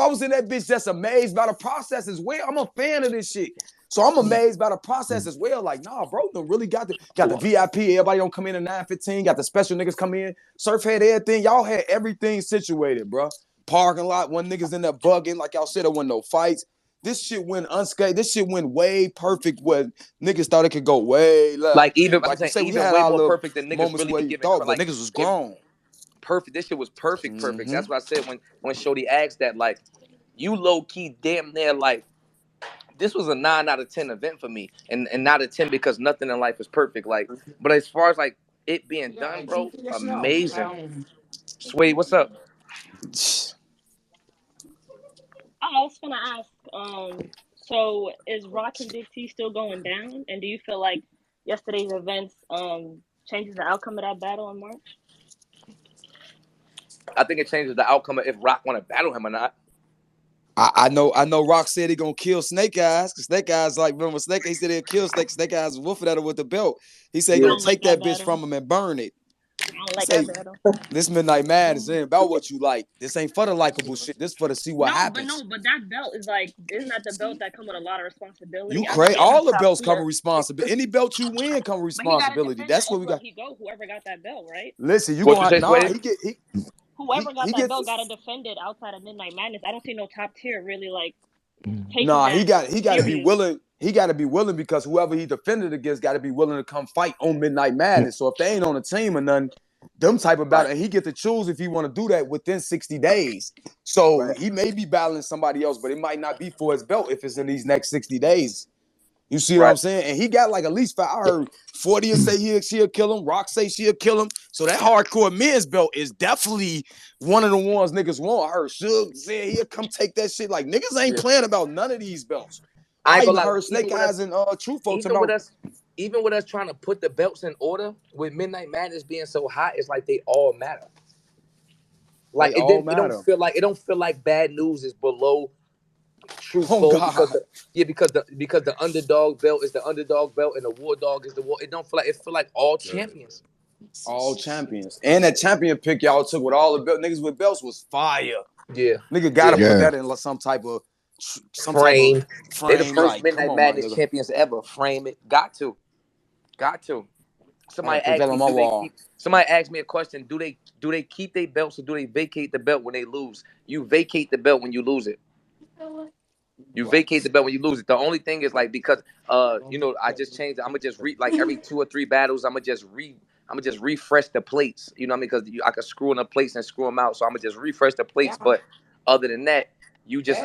I was in that bitch just amazed by the process as well. I'm a fan of this shit. So I'm amazed by the process as well. Like, nah, bro, them really got the VIP. Everybody don't come in at 9:15. Got the special niggas come in. Surf had everything. Y'all had everything situated, bro. Parking lot, one niggas in there bugging. Like y'all said, there wasn't no fights. This shit went unscathed. This shit went way perfect where niggas thought it could go way left. Like even like I'm saying, even way more perfect than niggas really be giving. Thought, but niggas was grown. Perfect. This shit was perfect. That's what I said when Shorty asked that. Like, you low key damn near like. This was a 9 out of 10 event for me, and not a 10 because nothing in life is perfect. Like, but as far as like it being done, bro, amazing. Sway, what's up? I was gonna ask. So is Rock and Big T still going down? And do you feel like yesterday's events changes the outcome of that battle in March? I think it changes the outcome of if Rock want to battle him or not. I know Rock said he gonna kill Snake Eyes, because Snake Eyes, like, remember Snake, he said he'll kill Snake Eyes woofing at him with the belt. He said he gonna take that bitch from him and burn it. I don't like that battle. This Midnight Madness ain't about what you like. This ain't for the likable shit. This for to see what happens. But that belt is like, isn't that the belt that come with a lot of responsibility? You crazy? All the belts come with responsibility. Any belt you win come with responsibility. That's what we got. Whoever got that belt, right? Listen, you gonna whoever got that belt gotta defend it outside of Midnight Madness. I don't see no top tier really like. He got to be willing. He got to be willing, because whoever he defended against got to be willing to come fight on Midnight Madness. So if they ain't on a team or nothing, them type of battle, and he get to choose if he want to do that within 60 days. So he may be battling somebody else, but it might not be for his belt if it's in these next 60 days. You see what I'm saying? And he got like at least 5. I heard 40 say she'll kill him. Rock say she'll kill him. So that hardcore men's belt is definitely one of the ones niggas want. I heard Suge said he'll come take that shit. Like, niggas ain't playing about none of these belts. I even heard Snake Eyes and True Folks about. Even with us trying to put the belts in order, with Midnight Madness being so hot, it's like they all matter. Like it don't feel like bad news is below True Folks because the underdog belt is the underdog belt and the war dog is the war. It feel like all champions. All champions. And that champion pick y'all took with all the niggas with belts was fire. Yeah. Nigga gotta put that in some type of frame. They're the first Midnight Madness champions ever. Frame it. Got to. Somebody asked me a question. Do they keep their belts or do they vacate the belt when they lose? You vacate the belt when you lose it. You vacate the belt when you lose it. The only thing is like, because I just changed it. I'm gonna just like every 2 or 3 battles, I'm gonna just refresh the plates. You know what I mean? Because I could screw in the plates and screw them out. So I'm gonna just refresh the plates. But other than that, you just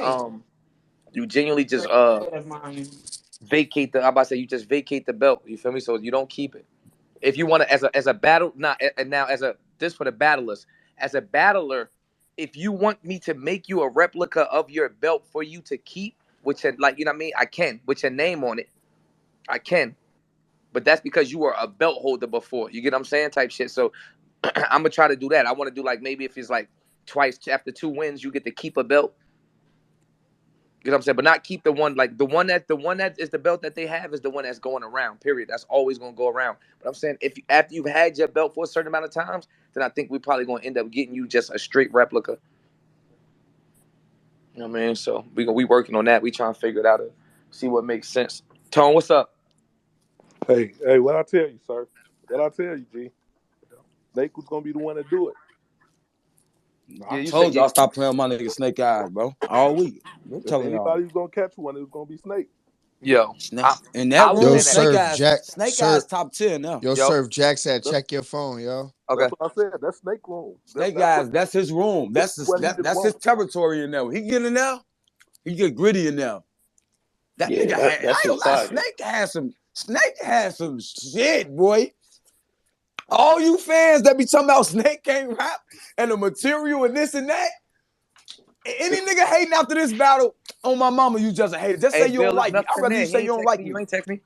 you genuinely just vacate the. I'm about to say you just vacate the belt. You feel me? So you don't keep it. If you want to, as a battle, this for the battlers. As a battler, if you want me to make you a replica of your belt for you to keep, which like, you know what I mean, I can, with your name on it, I can. But that's because you were a belt holder before. You get what I'm saying? Type shit. So I'm gonna try to do that. I want to do like, maybe if it's like twice after 2 wins, you get to keep a belt. You know what I'm saying? But not keep the one that is the belt that they have is the one that's going around, period. That's always going to go around. But I'm saying, after you've had your belt for a certain amount of times, then I think we're probably going to end up getting you just a straight replica. You know what I mean? So we working on that. We trying to figure it out and see what makes sense. Tone, what's up? Hey, what I tell you, sir? What I tell you, G? Snake was going to be the one to do it. I told y'all stop playing with my nigga Snake Eyes, bro. All week. I'm telling y'all. Anybody was gonna catch one, it was gonna be Snake. Yo, in that room, Snake Eyes top 10 now. Surf Jack said, check your phone, yo. Okay. That's what I said. That's Snake room. Snake Eyes, that's his room. That's his territory in there. He get in there, he get gritty in there. That nigga Snake has some shit, boy. All you fans that be talking about Snake can't rap and the material and this and that, any nigga hating after this battle, on my mama, you just a hater. Just say you don't like me. I'd rather you say you don't like me. You ain't text me.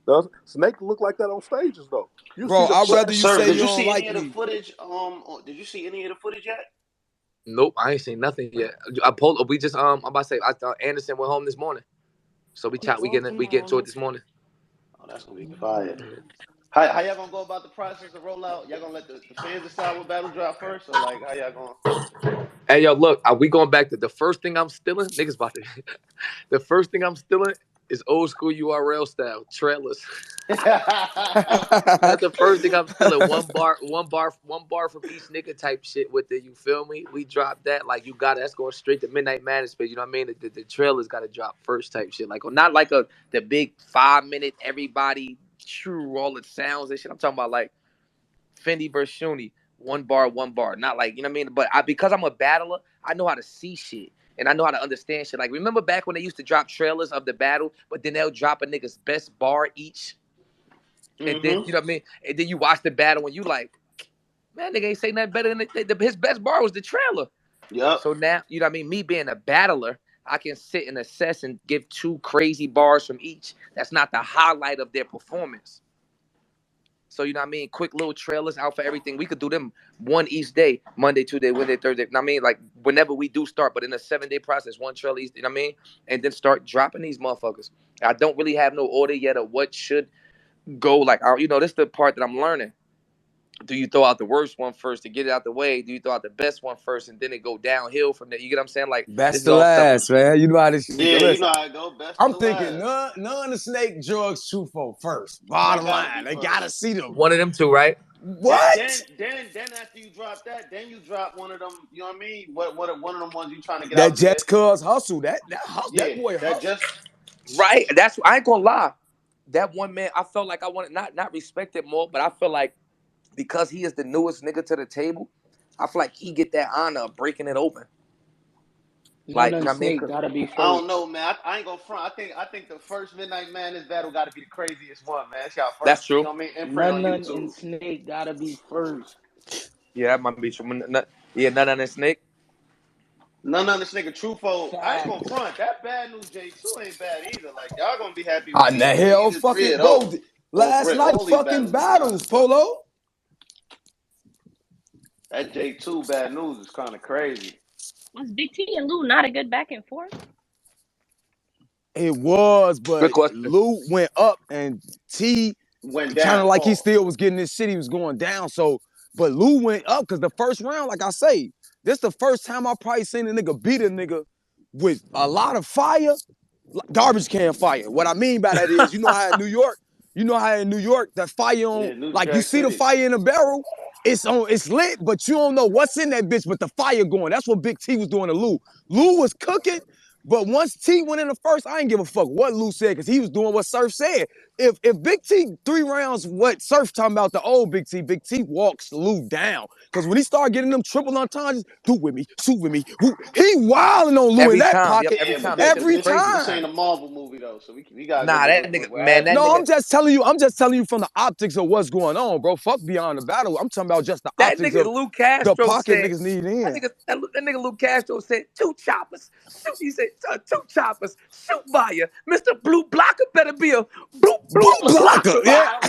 Does Snake look like that on stages though? Bro, I'd rather you say you don't like me. Did you see any of the footage yet? Nope, I ain't seen nothing yet. I'm about to say, Anderson went home this morning, so we get to it this morning. Oh, that's gonna be fire. How y'all gonna go about the process of rollout? Y'all gonna let the fans decide what battle drop first, or like how y'all gonna? Hey, yo, look, are we going back to the first thing I'm stealing? Niggas about to. The first thing I'm stealing is old school URL style trailers. That's the first thing I'm stealing. One bar from each nigga type shit with it. You feel me? We dropped that. Like, you got it. That's going straight to Midnight Madness page. You know what I mean? The trailers got to drop first type shit. Like, not like the big 5 minute everybody true all it sounds and shit. I'm talking about like Fendi versus Shuni. One bar. Not like, you know what I mean? But because I'm a battler, I know how to see shit. And I know how to understand shit. Like, remember back when they used to drop trailers of the battle, but then they'll drop a nigga's best bar each? And then, you know what I mean? And then you watch the battle and you like, man, nigga ain't say nothing better than his best bar was the trailer. Yep. So now, you know what I mean? Me being a battler, I can sit and assess and give 2 crazy bars from each. That's not the highlight of their performance. So, you know what I mean? Quick little trailers out for everything. We could do them one each day, Monday, Tuesday, Wednesday, Thursday. You know what I mean? Like, whenever we do start, but in a 7-day process, one trailer each, you know what I mean? And then start dropping these motherfuckers. I don't really have no order yet of what should go. Like, you know, this is the part that I'm learning. Do you throw out the worst one first to get it out the way? Do you throw out the best one first and then it go downhill from there? You get what I'm saying? Like, this Best is to all stuff. last, man. You know how this shit go. Yeah, you Listen, know how it go. Best I'm to thinking last. none of snake drugs truthful first. Bottom line, they gotta see them. One of them two, right? What? Then after you drop that, then you drop one of them. You know what I mean? One of them ones you trying to get That out there. just cuz hustle. That boy that hustle. just Right. That's, I ain't gonna lie. That one man, I felt like I wanted not respect it more, but I feel like because he is the newest nigga to the table, I feel like he get that honor of breaking it open. Like, you know what I mean? Snake gotta be first. I don't know, man. I ain't gonna front. I think the first Midnight Madness battle got to be the craziest one, man. It's y'all first. That's true. You know what I mean? Imprint on None YouTube. and Snake gotta be first. Yeah, that might be true. Yeah, none of that snake. None of this nigga Trufo. I ain't Fact. gonna front. That bad news J2 ain't bad either. Like y'all gonna be happy with Ah, the hell either 3 fucking of bro. those. Last night All these fucking battles, to be battles, honest, but Polo. that J2 bad news is kind of crazy. Was Big T and Lou not a good back and forth? It was, Good but question. Lou went up and T Went kind down. of like he Pause. still was getting his shit. He was going down. So, but Lou went up because the first round, like I say, this the first time I probably seen a nigga beat a nigga with a lot of fire, garbage can fire. What I mean by that is, you know how in New York, that fire on, Yeah, New like you Jack see the City. fire in a barrel, it's lit, but you don't know what's in that bitch, but the fire going. That's what Big T was doing to Lou. Lou was cooking, but once T went in the first, I ain't give a fuck what Lou said, because he was doing what Surf said. If Big T 3 rounds, what Surf talking about, the old Big T walks Lou down. Because when he started getting them triple entendres, do with me, shoot with me, he wilding on Lou in Every that time. Yep, pocket every Yeah, but time. That shit was every crazy. this time. ain't a Marvel movie though, so we gotta go Nah, with that nigga, what man, that happened. No, nigga, I'm just telling you from the optics of what's going on, bro. Fuck beyond the battle. I'm talking about just the that optics nigga of Lou the Castro pocket said, niggas need in. that nigga Lou Castro said, 2 choppers. Shoot, he said, 2 choppers. Shoot by you. Mr. Blue Blocker better be a blue Blue blocker, blocker. yeah.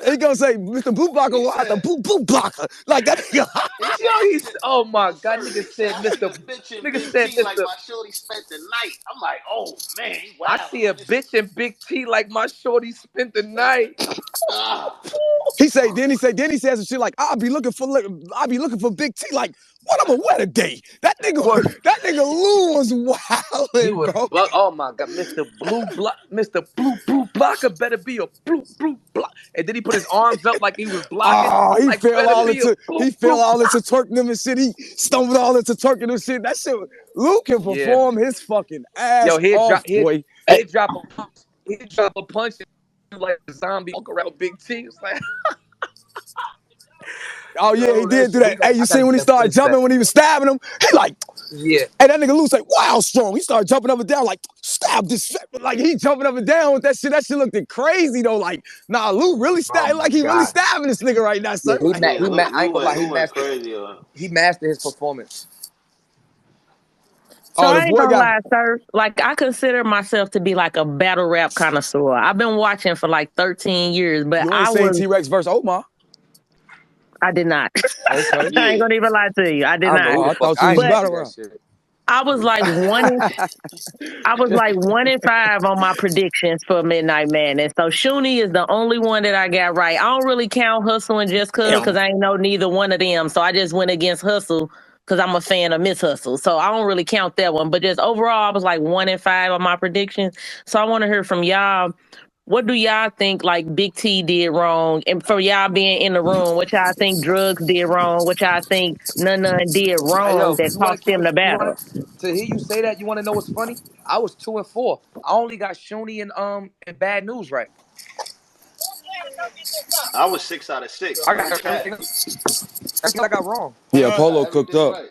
He gonna say, Mr. Blue Blocker, He what the said, blue blocker? Like that nigga. he Yo, said, he's, oh my God, Surf. nigga He said, said, I see a Mr. bitch in Nigga Big said, T like Mr. my shorty spent the night. I'm like, oh man, he I wilding see a on this shit. bitch in Big T like my shorty spent the night. Ah. Then he says some shit like, I'll be looking for Big T. Like, what I'm gonna wear today? That nigga Lou was He wilding, was, bro. oh my God, Mr. Blue Blocker better be a blue block. And then he put his arms up like he was blocking. Oh, he Like, fell better all be a into blue block. twerking them and shit. He stumbled all into twerking them shit. That shit, Lou can Yeah. perform his fucking Yo, ass he'd off, drop, boy. he'd drop a punch. He'd drop a punch and like a zombie walk around Big T. It's like, Oh yeah, he yo, that did do shit, that. Hey, you I gotta seen when get he that started footage back. jumping when he was stabbing him? He like, Yeah. hey, that nigga Lou's like, wow, strong. He started jumping up and down, like, stab this. Like, he jumping up and down with that shit. That shit looked crazy, though. Like, nah, Lou really Oh stabbed, my like, he really God. stabbing this nigga right now, Yeah, sir. Like, Yeah, I ain't gonna lie, Lou went crazy. he mastered his performance. So oh, the I ain't boy gonna got, lie, sir. Like I consider myself to be like a battle rap connoisseur. I've been watching for like 13 years, but you ain't seen I T-Rex versus Omar. did not. Okay. I ain't Yeah. gonna even lie to you. I I did don't know not. who Oh, the I fuck. thought you I was ain't But even battle see that rap. shit. I was like I was like 1-5 on my predictions for Midnight Madness. So Shuni is the only one that I got right. I don't really count Hustle and Just because I ain't know neither one of them. So I just went against Hustle because I'm a fan of Miss Hustle. So I don't really count that one. But just overall, I was like 1-5 on my predictions. So I want to hear from y'all. What do y'all think like Big T did wrong? And for y'all being in the room, what y'all think Drugs did wrong? What y'all think None did Hey wrong yo, that cost them the you want battle? to hear you say that? You want to know what's funny? I was 2-4. I only got Shuni and Bad News right. I was 6 out of 6. I No got cap. everything I got wrong. Yeah, I got Polo cooked everything up. right.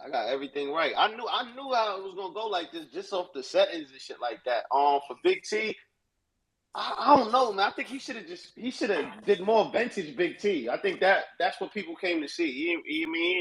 I got everything right. I knew how it was gonna go like this just off the settings and shit like that. For Big T, I don't know, man. I think he should have did more vintage Big T. I think that's what people came to see. He didn't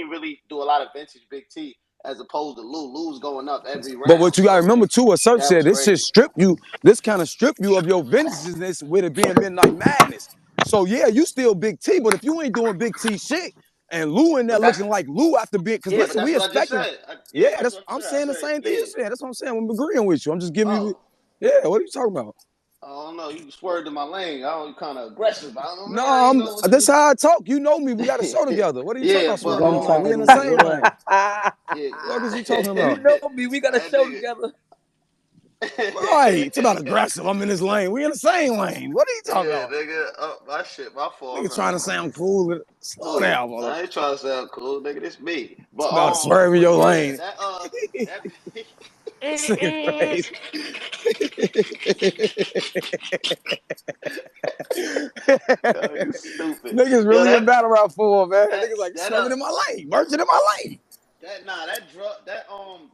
really do a lot of vintage Big T as opposed to Lou. Lou's going up every But what round, you gotta so remember too, what Surf that said, was this shit crazy. strip you, this kind of strip you of your vintageness with it being Midnight Madness. So yeah, you still Big T, but if you ain't doing Big T shit and Lou in there But that's looking like Lou after being, cause yeah, but listen, that's we what I just expecting, said. yeah, That's that's what I'm I saying the said. same thing Yeah. you saying. That's what I'm saying. I'm agreeing with you. I'm just giving you, Oh, yeah, what are you talking about? I don't know. You swerved in my lane. I don't kind of aggressive. I don't know. I No, ain't know what that's you. how I talk. You know me. We got a show together. What are you talking Yeah, about? You but got him Swerving lane. trying We to in the leave. same Yeah. lane. yeah, What is you talking You about? know me. We got a that show nigga. together. Right. It's about aggressive. I'm in this lane. We in the same lane. What are you talking Yeah, about? nigga. Oh, my shit. My fault, Nigga trying man. to sound cool. Slow Who? down, mother. I ain't trying to sound cool, nigga. This me. It's about to swerve in But your yeah, lane. that This nigga crazy. yo, you stupid. Niggas Yo, really in battle round 4, man. that Niggas like that swerving in my lane, merging in my lane. that drug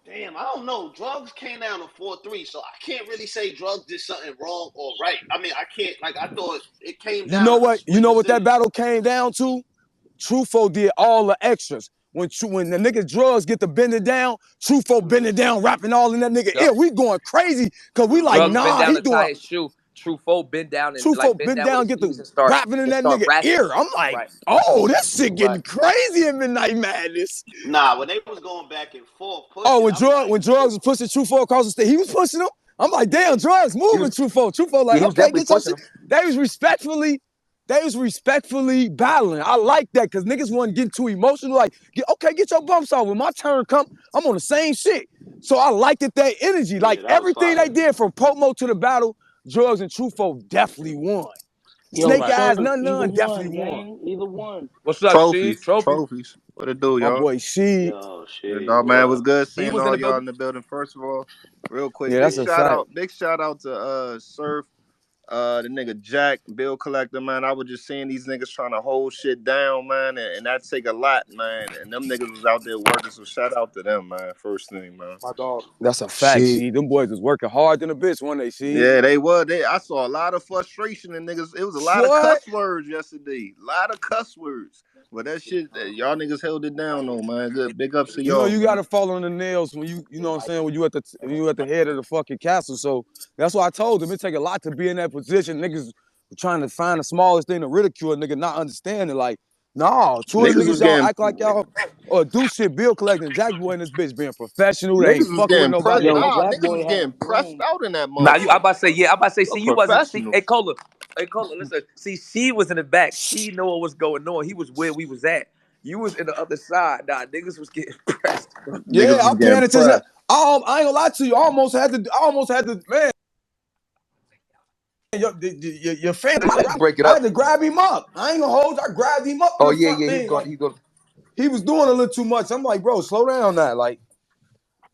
damn, I don't know. Drugs came down to 4-3, so I can't really say drugs did something wrong or right. I mean, I can't like I thought it came You know down to a what? You split know what that decision. battle came down to? Trufo did all the extras. When the nigga drugs get to bend it down, Trufo bend it down, rapping all in that nigga Yup. ear. We going crazy because we like, Drugs bend nah, down he to tie doing his shoe. Truffaut bend down and like Trufo bend bend down with down, his get knees the and start rapping in that nigga rapping. ear. I'm like, Right. oh, this shit Right. getting crazy in Midnight Madness. Nah, when they was going back and forth Oh, pushing, I'm like, when drugs was pushing Trufo across the stage, he was pushing him. I'm like, damn, drugs He moving was Trufo. Trufo like, he was okay, definitely get your pushing shit. him. They was respectfully battling. I like that because niggas wasn't getting too emotional. Like, get your bumps off. When my turn come, I'm on the same shit. So I liked that energy. Like yeah, that was everything they fire. did from promo to the battle, drugs and Trufo definitely won. Yo, Snake Right. Eyes, Surf, none either definitely one, won. gang. Either one. What's up, She? Trophies, Trophy. trophies. What it do, My y'all? boy, she. Yo, Yeah, shit, dog, what man, it was up? good He seeing was in all the y'all building. in the building. First of all, real quick, Yeah, big that's a shout fact. out, to Surf, the nigga Jack, Bill Collector, man. I was just seeing these niggas trying to hold shit down, man, and that take a lot, man. And them niggas was out there working, so shout out to them, man. First thing, man. My dog. That's a fact, Shit. she. Them boys was working hard than a bitch one day, she. Yeah, they were. I saw a lot of frustration in niggas. It was a lot of What? cuss words yesterday. A lot of cuss words. But that shit, y'all niggas held it down though, man. Good. Big ups to You know y'all, you man. gotta fall on the nails when you know what I'm saying, when you at the head of the fucking castle. So that's why I told them it take a lot to be in that position. Niggas trying to find the smallest thing to ridicule a nigga, not understanding. Like, nah, two of the Niggas was niggas y'all getting act like y'all or do shit, bill collecting Jack Boy and this bitch being professional. They ain't niggas was fucking with getting pressed. nobody. Yo, Nah, Jack niggas Boy was had getting him pressed blown. out in that Nah, I motherfucker. about to say, yeah, I about to say, You're see, you wasn't, see, professionals. hey, Cola, listen, see, she was in the back. She know what was going on. He was where we was at. You was in the other side. Nah, niggas was getting pressed. Yeah, Niggas was I'm paying getting attention. pressed. I ain't gonna lie to you. I almost had to, man. Your fan, Break it I up. had to grab him up. I ain't gonna hold you. I grabbed him up in Oh the yeah, front yeah, he's thing. going, Like he's going. he was doing a little too much. I'm like, bro, slow down now. Like,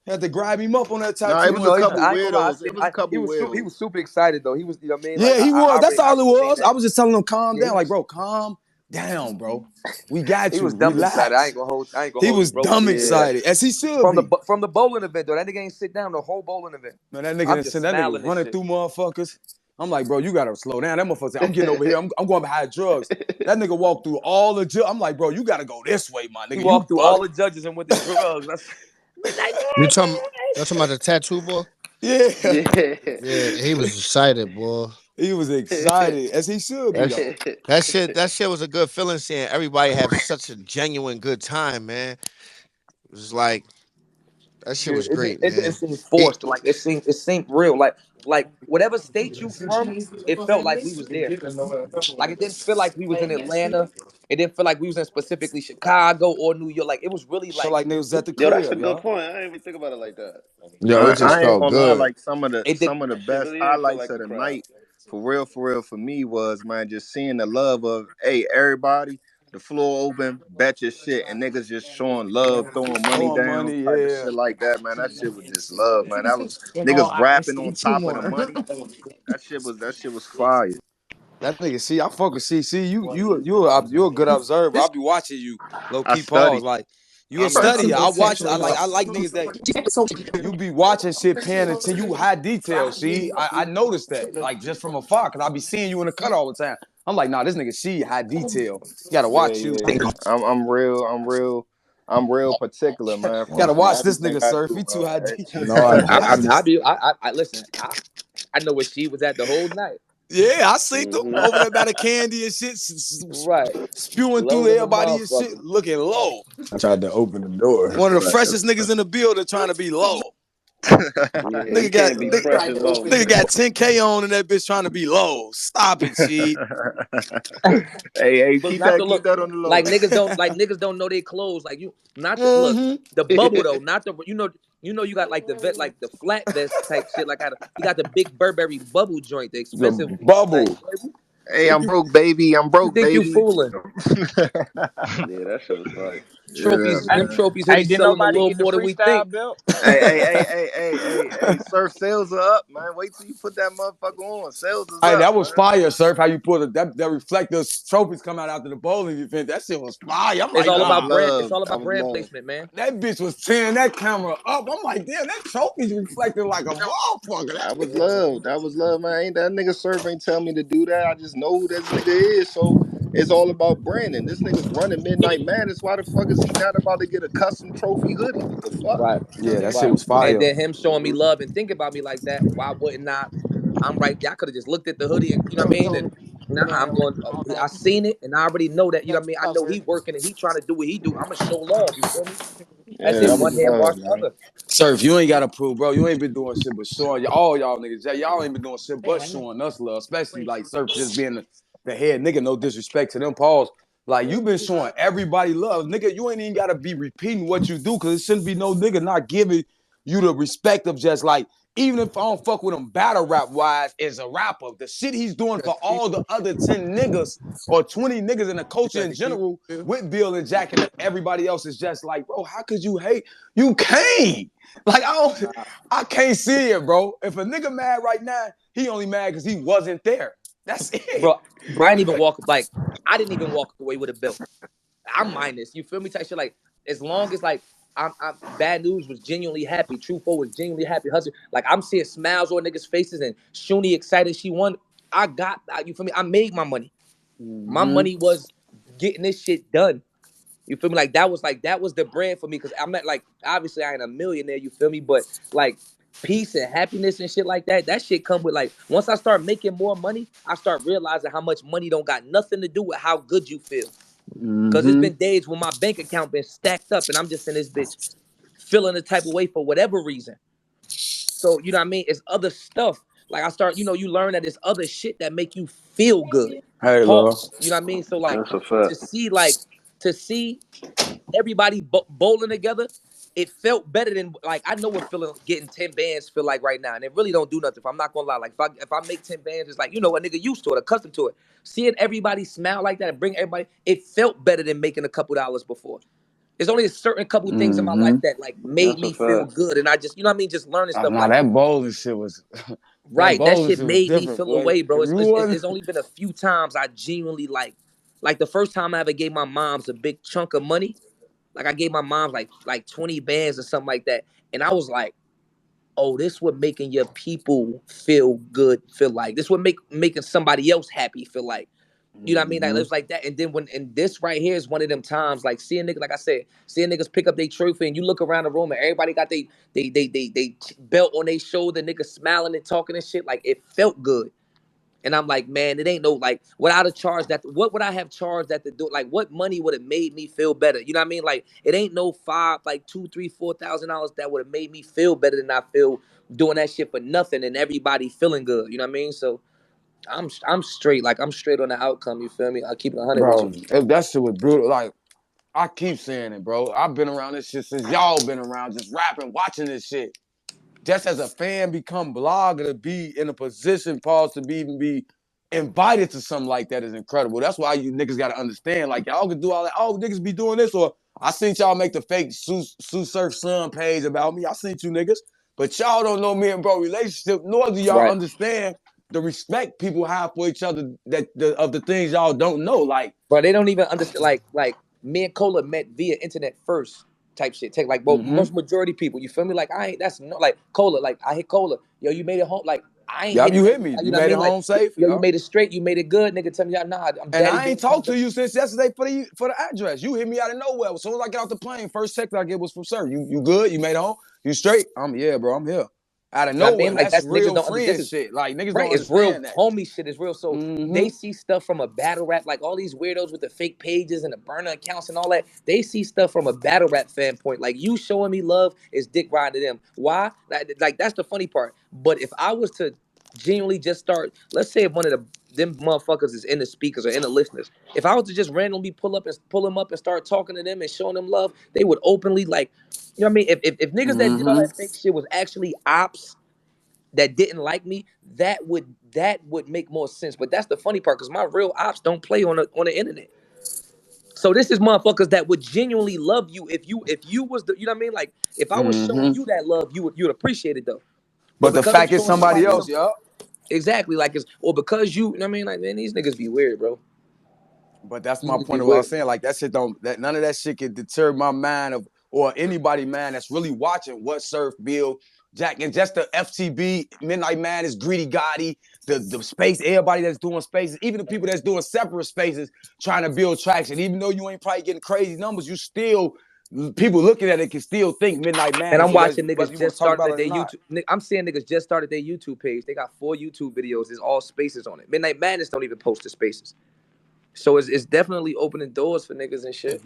had to grab him up on that Nah, tattoo. it Even was a though couple I ain't gonna lie, weirdos. It was a he couple was he weirdos. was super excited though. He was, you know what I mean? Like Yeah, he was. That's I all it really seen was. that. I was just telling him, calm Yeah, down. Like, bro, calm down, bro. We got he you. was dumb excited. Relax. I ain't gonna He hold you, was bro. Was dumb super Yeah. excited, excited as he should be. from the bowling event though. That nigga ain't sit down the whole bowling event. Man, that I'm nigga just sent that nigga smiling and running shit. through motherfuckers. I'm like, bro, you gotta slow down. That motherfucker said, I'm getting over here. I'm going behind drugs. That nigga walked through all the I'm like, bro, you gotta go this way, my He nigga. You walked through bugging. all the judges and with the drugs. That's Midnight Y'all talking about the tattoo boy? Yeah. Yeah. Yeah, he was excited, boy. He was excited, as he should be, That, though. that shit was a good feeling seeing everybody have such a genuine good time, man. It was like That shit was It, great, it didn't man. seem forced. Like it seemed real. Like whatever state you from, it felt like we was there. Like it didn't feel like we was in Atlanta. It didn't feel like we was in specifically Chicago or New York. Like it was really So like like niggas was at the Yo, that's a crib, good y'all. point. I didn't even think about it like that. Yo, it just I ain't felt gonna lie, good. like some of the it did. some of the That shit best really ain't feel highlights like of a the crowd. night, for real, for me was, man, just seeing the love of, hey, everybody, the floor open, bet your shit, and niggas just showing love, throwing money Throwing down, money, type of yeah. shit like that, man. That shit was just love, man. That was niggas rapping on top of the money. That shit was fire. That nigga, see, I fuck with CC. You a good observer. I'll be watching you, low I key pause. study. Like you a I'm a studier. I watch. I'm a I like niggas that you be watching shit, paying attention. You high detail. See, I noticed that like just from afar because I be seeing you in the cut all the time. I'm like, nah, this nigga she high detail. You gotta Yeah, watch you. yeah. I'm real particular, man, Gotta from watch this everything nigga I surf. do, He too high man. detail. No, I I, I I, I be. I listen. I know where she was at the whole night. Yeah, I seen them Mm-hmm. over there by the candy and shit, Right, spewing through loading the everybody and shit, motherfucker. looking low. tried to open the door. One of the Right. freshest niggas in the building trying to be low. Yeah, you Nigga got can't be nigga, fresh and low. nigga got 10K on and that bitch trying to be low. Stop it, she. Hey, Look, keep not that to keep look that on the low. like niggas don't know their clothes. Like you, not the look Mm-hmm. the bubble though, not the you got like the vet like the flat vest type shit. Like he got the big Burberry bubble joint, the The expensive one. Like bubble. Hey, think I'm you broke, baby. I'm you broke, think you baby. fooling? Yeah, that shit was fire. Yeah, Trophies, them man. trophies Hey, hoodies did selling a nobody little get the more than we think. freestyle belt? Hey, surf sales are up, man. Wait till you put that motherfucker on. Sales is Hey, up, that was man. fire, Surf. How you put it? That reflective trophies come out after the bowling event. That shit was fire. I'm It's like, all That was about nah. brand. It's love. all That about was brand love. placement, man. That bitch was tearing that camera up. I'm like, damn, that trophy's reflecting like a motherfucker. That was love. That was love, man. Ain't that nigga surf ain't tell me to do that. I just know who this nigga is. So it's all about branding. This nigga's running Midnight Madness. Why the fuck is he not about to get a custom trophy hoodie? What the fuck? Right, Yeah, that shit right. was And fire. then him showing me love and thinking about me like that. Why wouldn't I? I'm right there. I could have just looked at the hoodie and you know what I mean. And nah, I'm going. I seen it and I already know that. You know what I mean. I know he working and he trying to do what he do. I'm gonna show love. You feel me? That's Yeah, it. that was One hand wash love, the man. other. Surf, you ain't got to prove, bro. You ain't been doing shit but showing all y'all niggas. Y'all ain't been doing shit but showing us love, especially like Surf just being the head nigga. No disrespect to them, Pauls. Like you been showing everybody love, nigga. You ain't even gotta be repeating what you do, because it shouldn't be no nigga not giving you the respect of just like, even if I don't fuck with him battle rap wise as a rapper, the shit he's doing for all the other 10 niggas or 20 niggas in the culture in general with Bill and Jack and everybody else is just like, bro, how could you hate? You can't. Like I can't see it, bro. If a nigga mad right now, he only mad because he wasn't there. That's it. Bro, I didn't even walk like I didn't even walk away with a belt. I'm minus. You feel me? Type shit. Like as long as like I'm bad news was genuinely happy. Truthful was genuinely happy. Hustle. Like I'm seeing smiles on niggas' faces and Shuni excited she won. You feel me? I made my money. My Mm-hmm. money was getting this shit done. You feel me? Like that was the brand for me because I'm not like obviously I ain't a millionaire. You feel me? But like peace and happiness and shit like that. That shit come with like once I start making more money, I start realizing how much money don't got nothing to do with how good you feel. Cause it's Mm-hmm. been days when my bank account been stacked up and I'm just in this bitch feeling the type of way for whatever reason. So you know what I mean? It's other stuff. Like I start, you learn that it's other shit that make you feel good. Hey, love. Pause. You know what I mean? So like That's a fact. to see everybody bowling together, it felt better than like I know what feeling getting 10 bands feel like right now, and it really don't do nothing. If I'm not gonna lie, like if I make 10 bands, it's like a nigga used to it, accustomed to it. Seeing everybody smile like that and bring everybody, it felt better than making a couple dollars before. There's only a certain couple things in my Mm-hmm. life that like made That's a me feel fact. good, and I just what I mean, just learning stuff Nah, like that bowling shit was that right. That bowling shit shit was made me different, feel boy. away, bro. If It's, you it's, wasn't, it's only been a few times I genuinely like the first time I ever gave my moms a big chunk of money. Like I gave my mom like 20 bands or something like that. And I was like, oh, this what making your people feel good, feel like. This what making somebody else happy feel like. You know what I mean? Like it mm-hmm. was like that. And then and this right here is one of them times, like seeing niggas, like I said, seeing niggas pick up their trophy and you look around the room and everybody got they belt on their shoulder, niggas smiling and talking and shit. Like it felt good. And I'm like, man, it ain't no like what I'd have charged that. What would I have charged that to do? Like, what money would have made me feel better? You know what I mean? Like, it ain't no $2,000, $3,000, $4,000 that would have made me feel better than I feel doing that shit for nothing and everybody feeling good. You know what I mean? So I'm straight. Like, I'm straight on the outcome. You feel me? I'll keep it 100 with Bro, you. if that shit was brutal, like I keep saying it, bro. I've been around this shit since y'all been around, just rapping, watching this shit. Just as a fan, become blogger, to be in a position, pause, to even be invited to something like that is incredible. That's why you niggas gotta understand. Like y'all can do all that. Oh, niggas be doing this, or I seen y'all make the fake Sue Surf Son page about me. I seen you niggas, but y'all don't know me and bro relationship, nor do y'all Right. understand the respect people have for each other of the things y'all don't know. Like, Bro, they don't even understand. Like me and Cola met via internet first type shit. Take like, well, most majority people, you feel me? Like I ain't. That's no like Cola. Like I hit Cola. Yo, you made it home. Like I ain't yup, hit you hit nothing. me. You You know what I made it mean? Like home safe. yo, you Yup. made it straight. You made it good, nigga. Tell me, nah, I'm And daddy. I ain't talked to you since yesterday for the address. You hit me out of nowhere. As soon as I get off the plane, first text I get was from sir. You good? You made it home? You straight? Yeah, bro. I'm here. Out of You know what I nowhere. mean? Like That's that's niggas real don't understand. friend This is shit. Like niggas right. don't It's real. understand that. Homie shit is real. So Mm-hmm. they see stuff from a battle rap, like all these weirdos with the fake pages and the burner accounts and all that. They see stuff from a battle rap fan point. Like you showing me love is dick riding to them. Why? Like that's the funny part. But if I was to genuinely just start, let's say if one of them motherfuckers is in the speakers or in the listeners, if I was to just randomly pull them up and start talking to them and showing them love, they would openly like, you know what I mean? If niggas that did all Mm-hmm. that fake shit was actually ops that didn't like me, that would make more sense. But that's the funny part, because my real ops don't play on the internet. So this is motherfuckers that would genuinely love you if you was the, you know what I mean? Like if I was showing Mm-hmm. you that love, you'd appreciate it though. But But the because I'm fact is showing somebody somebody else, else, yup. exactly, like it's, or because you know what I mean? Like, man, these niggas be weird, bro. But that's These my niggas be point of what I was weird. saying. Like that shit don't that none of that shit can deter my mind of or anybody man that's really watching what Surf Bill, Jack, and just the FTB, Midnight Madness, Greedy Gotti, the space, everybody that's doing spaces, even the people that's doing separate spaces trying to build traction. Even though you ain't probably getting crazy numbers, you still people looking at it can still think Midnight And Madness, I'm watching whether niggas you want just to talk started about at it or their not. YouTube. I'm seeing niggas just started their YouTube page. They got 4 YouTube videos. There's all spaces on it. Midnight Madness don't even post the spaces. So it's definitely opening doors for niggas and shit.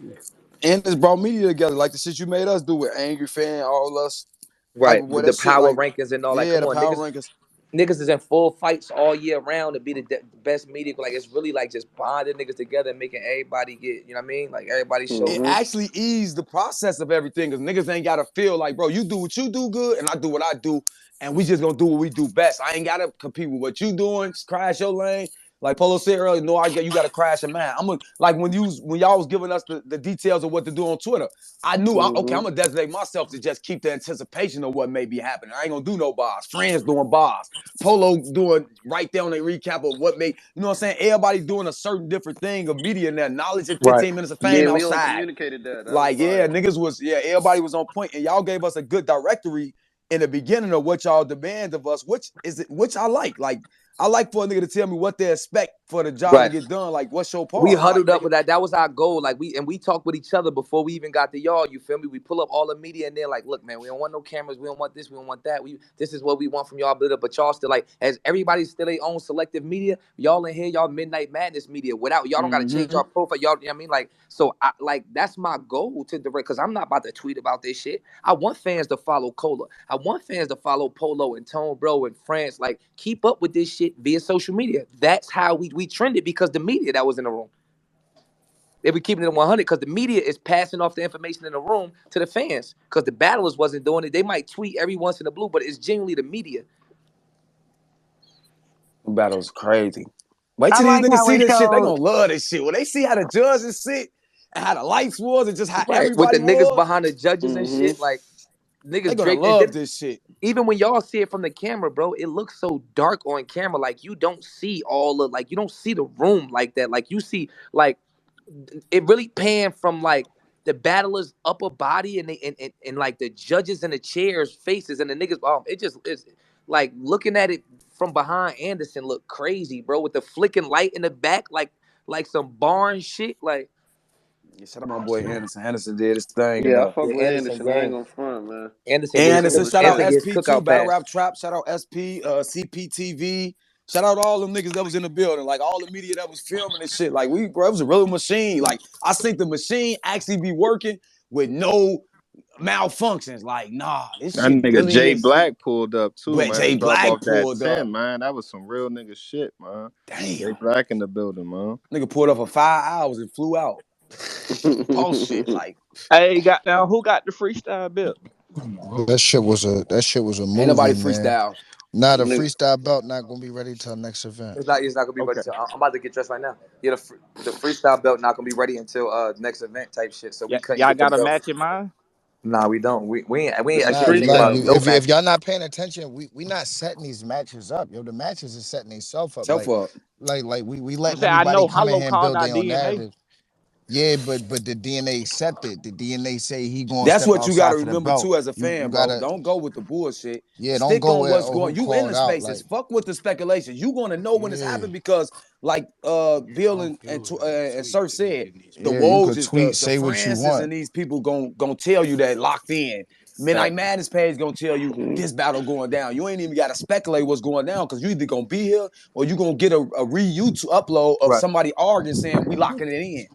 And it's brought media together, like the shit you made us do with Angry Fan, all us, Right. Hyperboy, With that the shit power like, rankings and all that. yeah, Come the on, power niggas. rankers. Niggas is in full fights all year round to be the best media. Like it's really like just bonding niggas together and making everybody get, you know what I mean? Like everybody show. It actually eased the process of everything because niggas ain't gotta feel like, bro, you do what you do good and I do what I do, and we just gonna do what we do best. I ain't gotta compete with what you doing, crash your lane. Like Polo said earlier, no, you gotta crash a man. Like when y'all was giving us the details of what to do on Twitter, I knew okay, I'm gonna designate myself to just keep the anticipation of what may be happening. I ain't gonna do no bars. Friends doing bars. Polo doing right there on a recap of what may, you know what I'm saying? Everybody doing a certain different thing of media and that knowledge and Right. 15 minutes of fame Yeah, we all outside. communicated that. That was Like, yeah, fire. niggas was, everybody was on point, and y'all gave us a good directory in the beginning of what y'all demand of us, which I like. Like, I like for a nigga to tell me what they expect for the job to Right. get done. Like, what's your We part? Like, huddled up nigga. with that. That was our goal. Like we talked with each other before we even got to y'all. You feel me? We pull up all the media and they're like, look, man, we don't want no cameras. We don't want this. We don't want that. This is what we want from y'all. But y'all still like, as everybody's still their own selective media. Y'all in here, y'all Midnight Madness media. Without y'all don't got to change our profile. Y'all, you know what I mean? Like, so that's my goal to direct, because I'm not about to tweet about this shit. I want fans to follow Cola. I want fans to follow Polo and Tone Bro and France. Like, keep up with this shit via social media. That's how we trended, because the media that was in the room. They were keeping it 100 because the media is passing off the information in the room to the fans, because the battlers wasn't doing it. They might tweet every once in a blue, but it's genuinely the media. The battle's crazy. Wait I till these like niggas how see it this shit. They showed. gonna love this shit. When they see how the judges sit and how the lights was and just how Right. With the everybody niggas was, behind the judges and shit, like they niggas gonna draped. And love then this shit. even when y'all see it from the camera, bro, it looks so dark on camera. Like you don't see you don't see the room like that. Like you see, like it really panned from like the battlers' upper body and like the judges in the chairs' faces and the niggas. It's like looking at it from behind Anderson looked crazy, bro, with the flicking light in the back, like some barn shit. Like, Yeah, shout out my boy Anderson. Anderson did his thing, Yeah, I and fuck yeah, with Anderson Anderson. I ain't gang. gonna front, man. Anderson get his Anderson, cook. shout out Anderson get his SP2, cookout Battle pass. Rap Trap, shout out SP, CPTV, Shout out to all them niggas that was in the building, like all the media that was filming and shit. Like bro, it was a real machine. Like I think the machine actually be working with no malfunctions. Like, nah, this That shit nigga really Jay is. Black pulled up too, But man, to Jay drop Black off that pulled 10, up. man. That was some real nigga shit, man. Damn. Jay Black in the building, man. Nigga pulled up for 5 hours and flew out. Post shit, like. Hey, who got the freestyle belt? That shit was a Ain't nobody movie, man. freestyle. Not a freestyle belt. Not gonna be ready till next event. It's not gonna be ready Okay. till. I'm about to get dressed right now. Yeah, the freestyle belt not gonna be ready until next event type shit. So we Yeah, couldn't y'all get the got a belt. match in mind? Nah, we don't. We ain't This is Nah, actually thinking like about freestyle, no bro. if match. y'all not paying attention, we not setting these matches up, yo. The matches is setting themselves up. Self up. Like we I'm letting saying I everybody know come in Hollow here and called build out their own DNA. narrative. Yeah, but the DNA accepted. The DNA say he gonna That's step what you got to outside for the remember belt. too as a You fan, bro. gotta, Don't go with the bullshit. yeah. Don't Stick go on with what's oh going. who You in the called out. spaces. Like Fuck with the speculation. You gonna know when it's yeah, happening because, like, Bill and Sir said, the yeah. You Woj could is tweet, the say what you Francis want. and these people gonna tell you that locked in. Midnight Fact. Madness page gonna tell you this battle going down. You ain't even gotta speculate what's going down because you either gonna be here or you gonna get a re-YouTube upload of Right. somebody arguing saying we locking it in.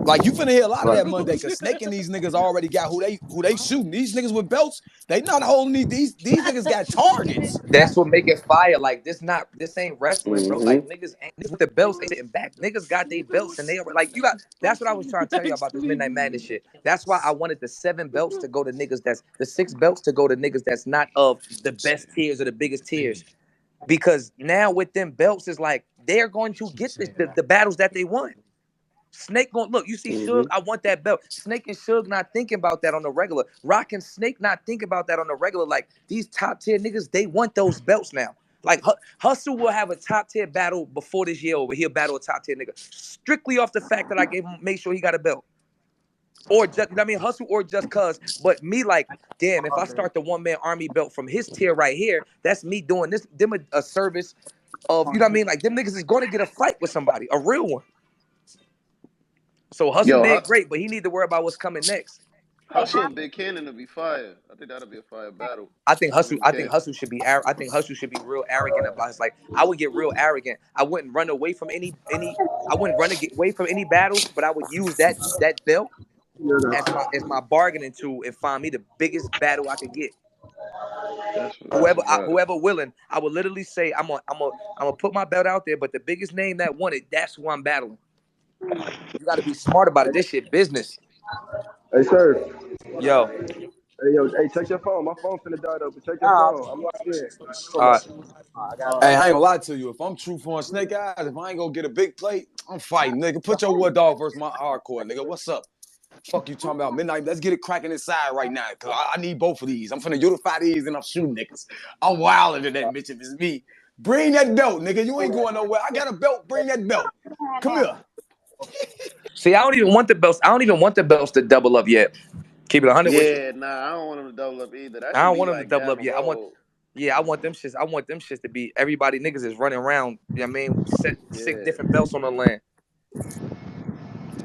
Like you finna hear a lot of Right. that Monday because Snake and these niggas already got who they shooting. These niggas with belts, they not holding these niggas got targets. That's what make it fire. Like this ain't wrestling, bro. Mm-hmm. Like niggas ain't this with the belts ain't sitting back. Niggas got their belts and they are like you got. That's what I was trying to tell you about this Midnight Madness shit. That's why I wanted the 7 belts to go to niggas that's the 6 belts to go to niggas that's not of the best tiers or the biggest tiers. Because now with them belts is like they're going to get the battles that they want. Snake going look, you see Mm-hmm. Suge, I want that belt. Snake and Suge not thinking about that on the regular. Rock and Snake not thinking about that on the regular. Like these top tier niggas, they want those belts now. Like Hustle will have a top tier battle before this year over. He'll battle a top tier nigga strictly off the fact that I gave him make sure he got a belt. Or just, you know what I mean, Hustle or just cause. But me like, damn, if I start the 1-man army belt from his tier right here, that's me doing this, them a service of, you know what I mean? Like them niggas is gonna get a fight with somebody, a real one. So Hustle Yo, did great, but he need to worry about what's coming next. Hustle and Big Cannon to be fire. I think that'll be a fire battle. I think I Hustle. really I think can. Hustle should be. I think Hustle should be real arrogant about his. Like I would get real arrogant. I wouldn't run away from any. I wouldn't away from any battles, but I would use that belt as my bargaining tool and find me the biggest battle I could get. That's a fact. Whoever willing, I would literally say I'm gonna put my belt out there. But the biggest name that won it, that's who I'm battling. You got to be smart about it. This shit business. Hey, sir. Yo, Hey, yo. Hey, check your phone. My phone finna die though, but check your phone. I'm locked in. all right. Hey, I ain't gonna lie to you. If I'm truthful on Snake Eyes, if I ain't gonna get a big plate, I'm fighting, nigga. Put your wood dog versus my hardcore, nigga. What's up? Fuck you talking about midnight? Let's get it cracking inside right now, cause I need both of these. I'm finna unify these and I'm shooting niggas. I'm wilder than that bitch if it's me. Bring that belt, nigga. You ain't going nowhere. I got a belt. Bring that belt. Come here. See, I don't even want the belts. I don't even want the belts to double up yet. Keep it 100 with you. Yeah, nah, I don't want him to double up either. That I should don't be want them to like double down up the yet. road. I want them shits. I want them shits to be everybody niggas is running around. You know what I mean, set 6 Yeah, different belts on the land.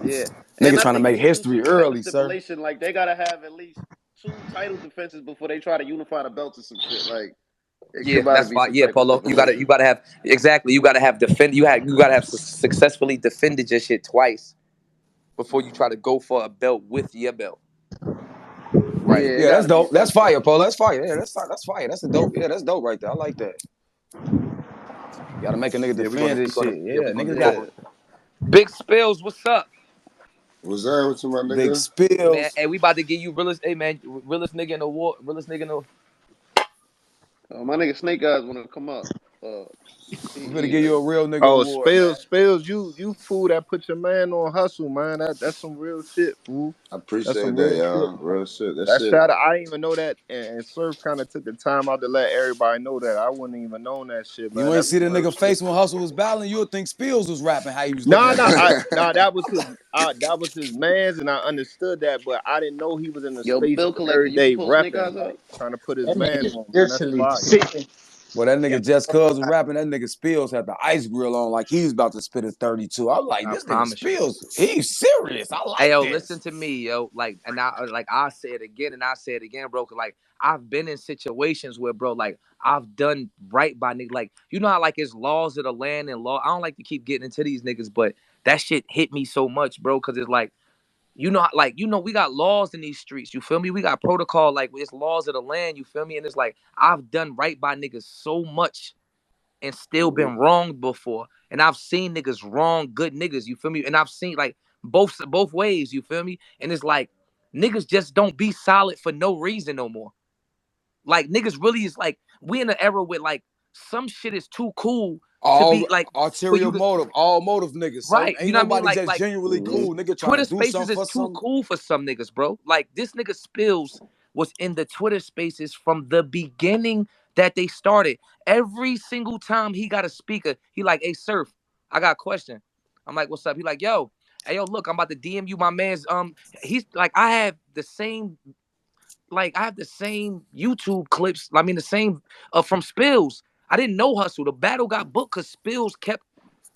yeah. And Nigga I trying to think he make should do history some type of early, sir. stipulation. Like they gotta have at least 2 title defenses before they try to unify the belts or some shit. Like it Yeah, should about to that's be fine. some Yeah, type of Polo, you stipulation. gotta have exactly. You gotta have you gotta have successfully defended your shit twice before you try to go for a belt with your belt. Right. Yeah, it Yeah, that's gotta be dope. That's some type. fire, Paul. That's fire. Yeah, that's fire. That's a dope. Yeah, that's dope right there. I like that. You gotta make a nigga Yeah, defend this shit. we Yeah, gonna niggas do got Yeah. it. Big Spills, what's up? What's that with you, my big nigga? Man, spills. hey, we about to give you realest, hey man, realest nigga in the war, realest nigga in the. My nigga Snake Eyes wanna come up. We He better ain't give you a ready. real nigga Oh, award, man. spills, you fool that put your man on hustle, man. That's some real shit, fool. I That's some appreciate that, real shit. y'all. Real shit. That That shit. shot, I didn't even know that, and Surf kind of took the time out to let everybody know that. I wouldn't even known that shit, man. You ain't That's see some the real nigga shit. face when Hustle was battling. You would think Spills was rapping how he was looking Nah, at nah, Hustle. that was his man's, and I understood that, but I didn't know he was in the Yo, space Bill Collector, every you can day pull Snake repping, Eyes like up. trying to put his That man nigga on, man. That's literally fire. sitting. Well, that nigga Just Cuz was rapping. That nigga Spills had the ice grill on like he was about to spit a 32. I was like, this nigga Spills, he's serious. I like yo, this. listen to me, yo. Like, and I say it again and I say it again, bro. Cause like I've been in situations where, bro, like I've done right by niggas. Like, you know how like it's laws of the land and law. I don't like to keep getting into these niggas, but that shit hit me so much, bro. Cause it's like, we got laws in these streets. You feel me? We got protocol. Like it's laws of the land. You feel me? And it's like I've done right by niggas so much and still been wronged before. And I've seen niggas wrong good niggas, you feel me? And I've seen like both ways, you feel me? And it's like niggas just don't be solid for no reason no more. Like niggas really is like we in an era where like some shit is too cool to be like ulterior motive, all motive niggas. Right. Ain't you know what I mean? nobody just Like genuinely cool. Nigga trying Twitter to do Spaces something is for too some. cool for some niggas, bro. Like this nigga Spills was in the Twitter Spaces from the beginning that they started. Every single time he got a speaker, he like, hey Surf, I got a question. I'm like, what's up? He like, yo, hey yo, look, I'm about to DM you my man's he's like I have the same YouTube clips. I mean the same from Spills. I didn't know Hustle. The battle got booked because Spills kept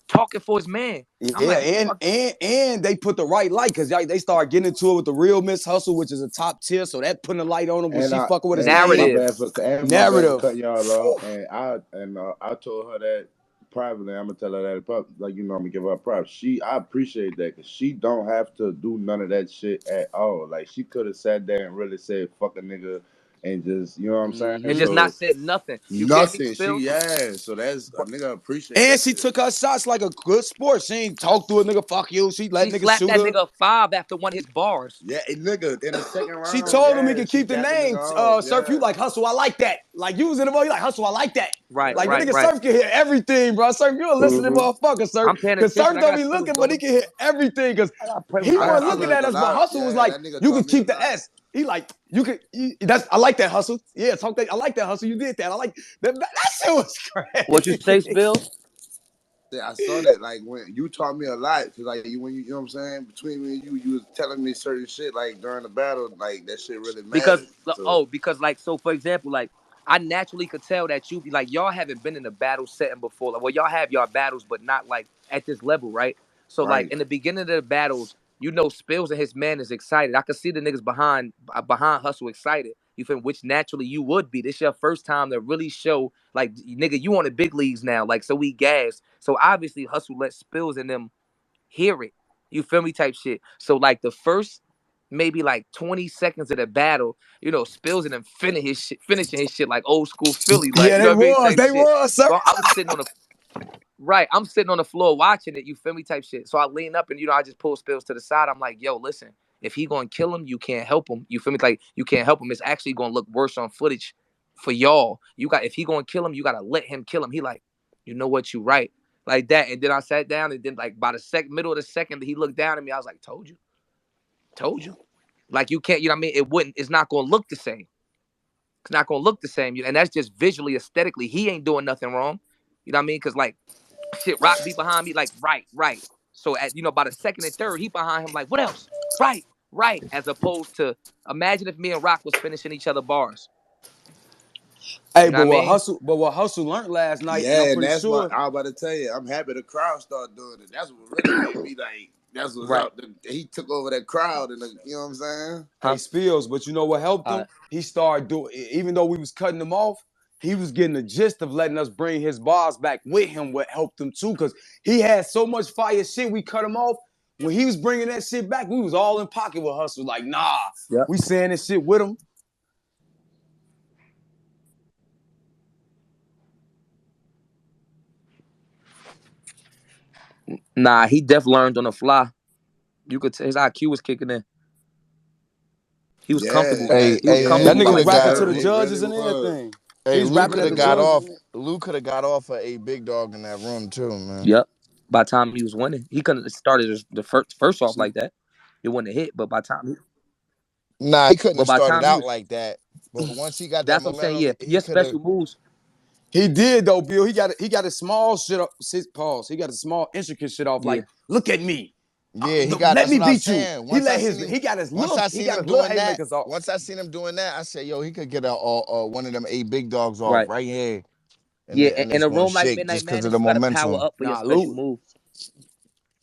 talking for his man. I'm Yeah, like, and they put the right light because they start getting into it with the real Miss Hustle, which is a top tier. So that putting the light on him when she fucking with his narrative. My bad for cutting y'all off. And I told her that privately. I'm gonna tell her that like I'm gonna give her props. I appreciate that because she don't have to do none of that shit at all. Like she could have sat there and really said "fuck a nigga" and just you know what I'm saying. And just not said nothing. You get me, Spills? So that's a nigga appreciate. And she took her shots like a good sport. She ain't talk to a nigga, fuck you. She let niggas slapped shoot that her. nigga 5 after one of his bars. Yeah, nigga, in the second round. She told him he could keep the name. Surf, you like Hustle, I like that. Like you was in the ball, you like Hustle, I like that. Right, like right, the nigga right. Surf can hear everything, bro. Surf, you a listening motherfucker, Surf. I'm paying Because attention. Surf don't be looking, but he can hear everything. Because he wasn't looking at us, but Hustle was like, you can keep the S. He like, you could. I like that Hustle. Yeah, talk that. I like that Hustle. You did that. I like that. That shit was crazy. What you say, Spills? I saw that like when you taught me a lot because like you know what I'm saying, between me and you was telling me certain shit like during the battle, like that shit really mattered. Because like so for example, like I naturally could tell that you be like y'all haven't been in a battle setting before. Like, well, y'all have y'all battles, but not like at this level, right? So like in the beginning of the battles, Spills and his man is excited. I could see the niggas behind Hustle excited. You feel me? Which naturally you would be. This your first time to really show like nigga, you on the big leagues now. Like so we gas. So obviously Hustle let Spills and them hear it. You feel me? Type shit. So like the first maybe like 20 seconds of the battle, Spills and them finishing his shit like old school Philly. Like, Yeah, you know what I mean? they was, sir. So I'm sitting on the I'm sitting on the floor watching it, you feel me? Type shit. So I lean up and I just pull Spills to the side. I'm like, yo, listen, if he gonna kill him, you can't help him. You feel me? Like you can't help him. It's actually gonna look worse on footage for y'all. If he gonna kill him, you gotta let him kill him. He like, you know what, you right. Like that. And then I sat down and then like by the middle of the second he looked down at me, I was like, told you. Like you can't, you know what I mean? It's not gonna look the same. It's not gonna look the same. And that's just visually, aesthetically. He ain't doing nothing wrong. You know what I mean? Because like shit, Rock be behind me, like, right. So at by the second and third, he behind him, like, what else? Right. As opposed to imagine if me and Rock was finishing each other bars. Hey, you know what Hustle learned last night, yeah, and I'm pretty sure. What I was about to tell you. I'm happy the crowd started doing it. That's what really made me like. That's what's up. He took over that crowd, and you know what I'm saying. Hey, Spills, but you know what helped him? He started doing. Even though we was cutting him off, he was getting the gist of letting us bring his bars back with him. What helped him too, because he had so much fire shit. We cut him off. When he was bringing that shit back, we was all in pocket with Hustle. Like, nah, we saying this shit with him. Nah, he definitely learned on the fly. You could tell his IQ was kicking in. He was comfortable. He was comfortable. That nigga was rapping to the judges and everything. Hey, Lou could have got off. Lou could have got off a big dog in that room too, man. Yep. By the time he was winning, he couldn't have started the first off like that. It wouldn't have hit. But by the time he couldn't have started out like that. But once he got that momentum, what I'm saying. Yeah, he special moves. He did though, Bill. He got a small shit up. Pause. He got a small intricate shit off. Like, look at me. Yeah, he got. Let me beat you. He got his little. He got his little haymakers off. Once I seen him doing that, I said, "Yo, he could get one of them 8 big dogs off right here." and Yeah, and in it's a going to room like shake Midnight just because of Madness, the you gotta power momentum. up for your Nah, special move.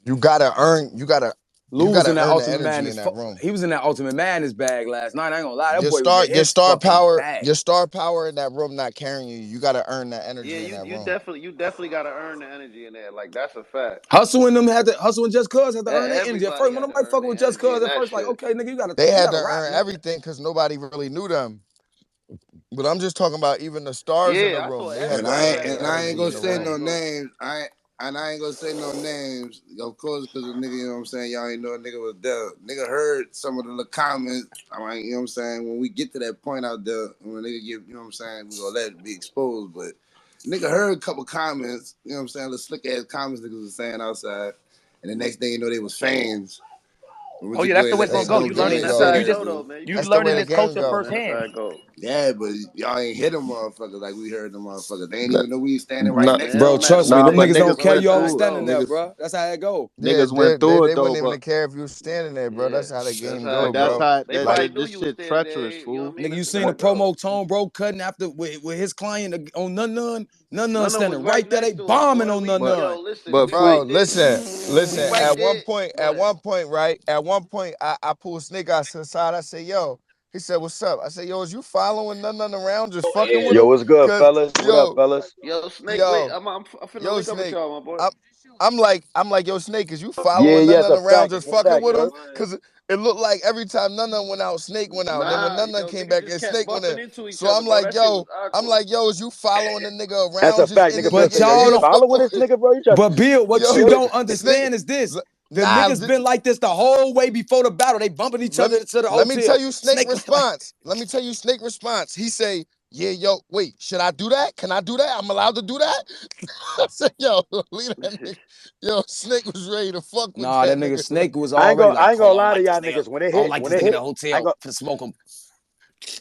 You gotta earn. You gotta losing that earn the Ultimate energy in Madness. that room. He was in that Ultimate Madness bag last night. I ain't gonna lie, that Your boy was in your his star fucking power, bag. your star power in that room not carrying you. You gotta earn that energy Yeah, in that you room. definitely got to earn the energy in there. Like that's a fact. Hustle and them had to hustle and Just Cuz had to earn their energy. At Everybody first, when had to nobody earn fucking their with Just energy Cuz, in at that first, like, shit. okay, nigga, They you had gotta to rap, earn nigga. everything because nobody really knew them. But I'm just talking about even the stars in the Yeah, I room. thought They had And to everybody I earn ain't, had their to and earn I their ain't energy gonna in the shit in say that room. no joint. names. I ain't gonna say no names, of course, because the nigga, you know what I'm saying, y'all ain't know a nigga was there. Nigga heard some of the little comments. I mean, you know what I'm saying, when we get to that point out there, when a nigga give, you know what I'm saying, we gonna let it be exposed. But nigga heard a couple comments, you know what I'm saying, little slick ass comments niggas was saying outside, and the next thing you know, they was fans. Oh yeah, that's the way it's gonna That's go. how the You Yeah, learning? game that's go. how You it just go though, man. You you That's can't. the learning way the this game culture go. That's firsthand. how it go. Yeah, but y'all ain't hit them motherfuckers like we heard them motherfuckers. They ain't That- even know we was standing right Nah, Man, next it to Bro, don't them. matter trust what me, nah, them they but niggas say, don't niggas bro. care went That's you how all it through. standing go. there, Niggas, bro. That's how it go. Yeah, niggas went through it they though. wouldn't But even care if you was standing there, bro. That's Yeah, how the that's game how go, it that's bro. go. how They Like probably that knew this you was shit standing there. treacherous, You know what fool. I mean? Nigga, you That's seen how the it go. promo Tone Bro cutting after with his client on none None was standing right right there. They next to us, bombing boy. on But Yo, none. listen, but we right bro, fool, there. We listen. right there. Go At ahead. one point, right? At one point, I pulled Snake out to the side. I said, "Yo," he said, "What's up?" I said, "Yo, is you following none around, just fucking with Yo, him?" what's good, Cause fellas? What up, yo, fellas? Yo, Snake, wait. yo, I'm finna yo, link up with Snake, y'all, my boy. I'm I'm like, yo, Snake, is you Yeah, following yeah, none it's a around, fact. just It's a fucking fact, with him? yo. Cause it looked like every time none went out, Snake went out. Then when Nah, none yo, came niggas back, just and kept Snake went bumping in. into each So other, bro. That shit was awkward. is you following the nigga That's around, a just fact. in the Niggas been But nigga saying, yo, y'all you ear? don't. following this nigga, bro? You trying But Bill, what you Yo, to don't Snake, understand is this: the nah. niggas been like this the whole way before the battle. They bumping each Let other me to the let me tell hotel. you Snake Snake like, response. Let me tell you Snake response. He say, "Yeah, yo, wait, should I do that? Can I do that? I'm allowed to do that?" I said, "Yo, leave that nigga." Yo, Snake was ready to fuck with nah, that that nigga nigga. Snake was already like, I ain't Cole, gonna I don't lie to like this y'all nigga. niggas. I don't like this nigga at the I ain't hotel gonna, for smoke him.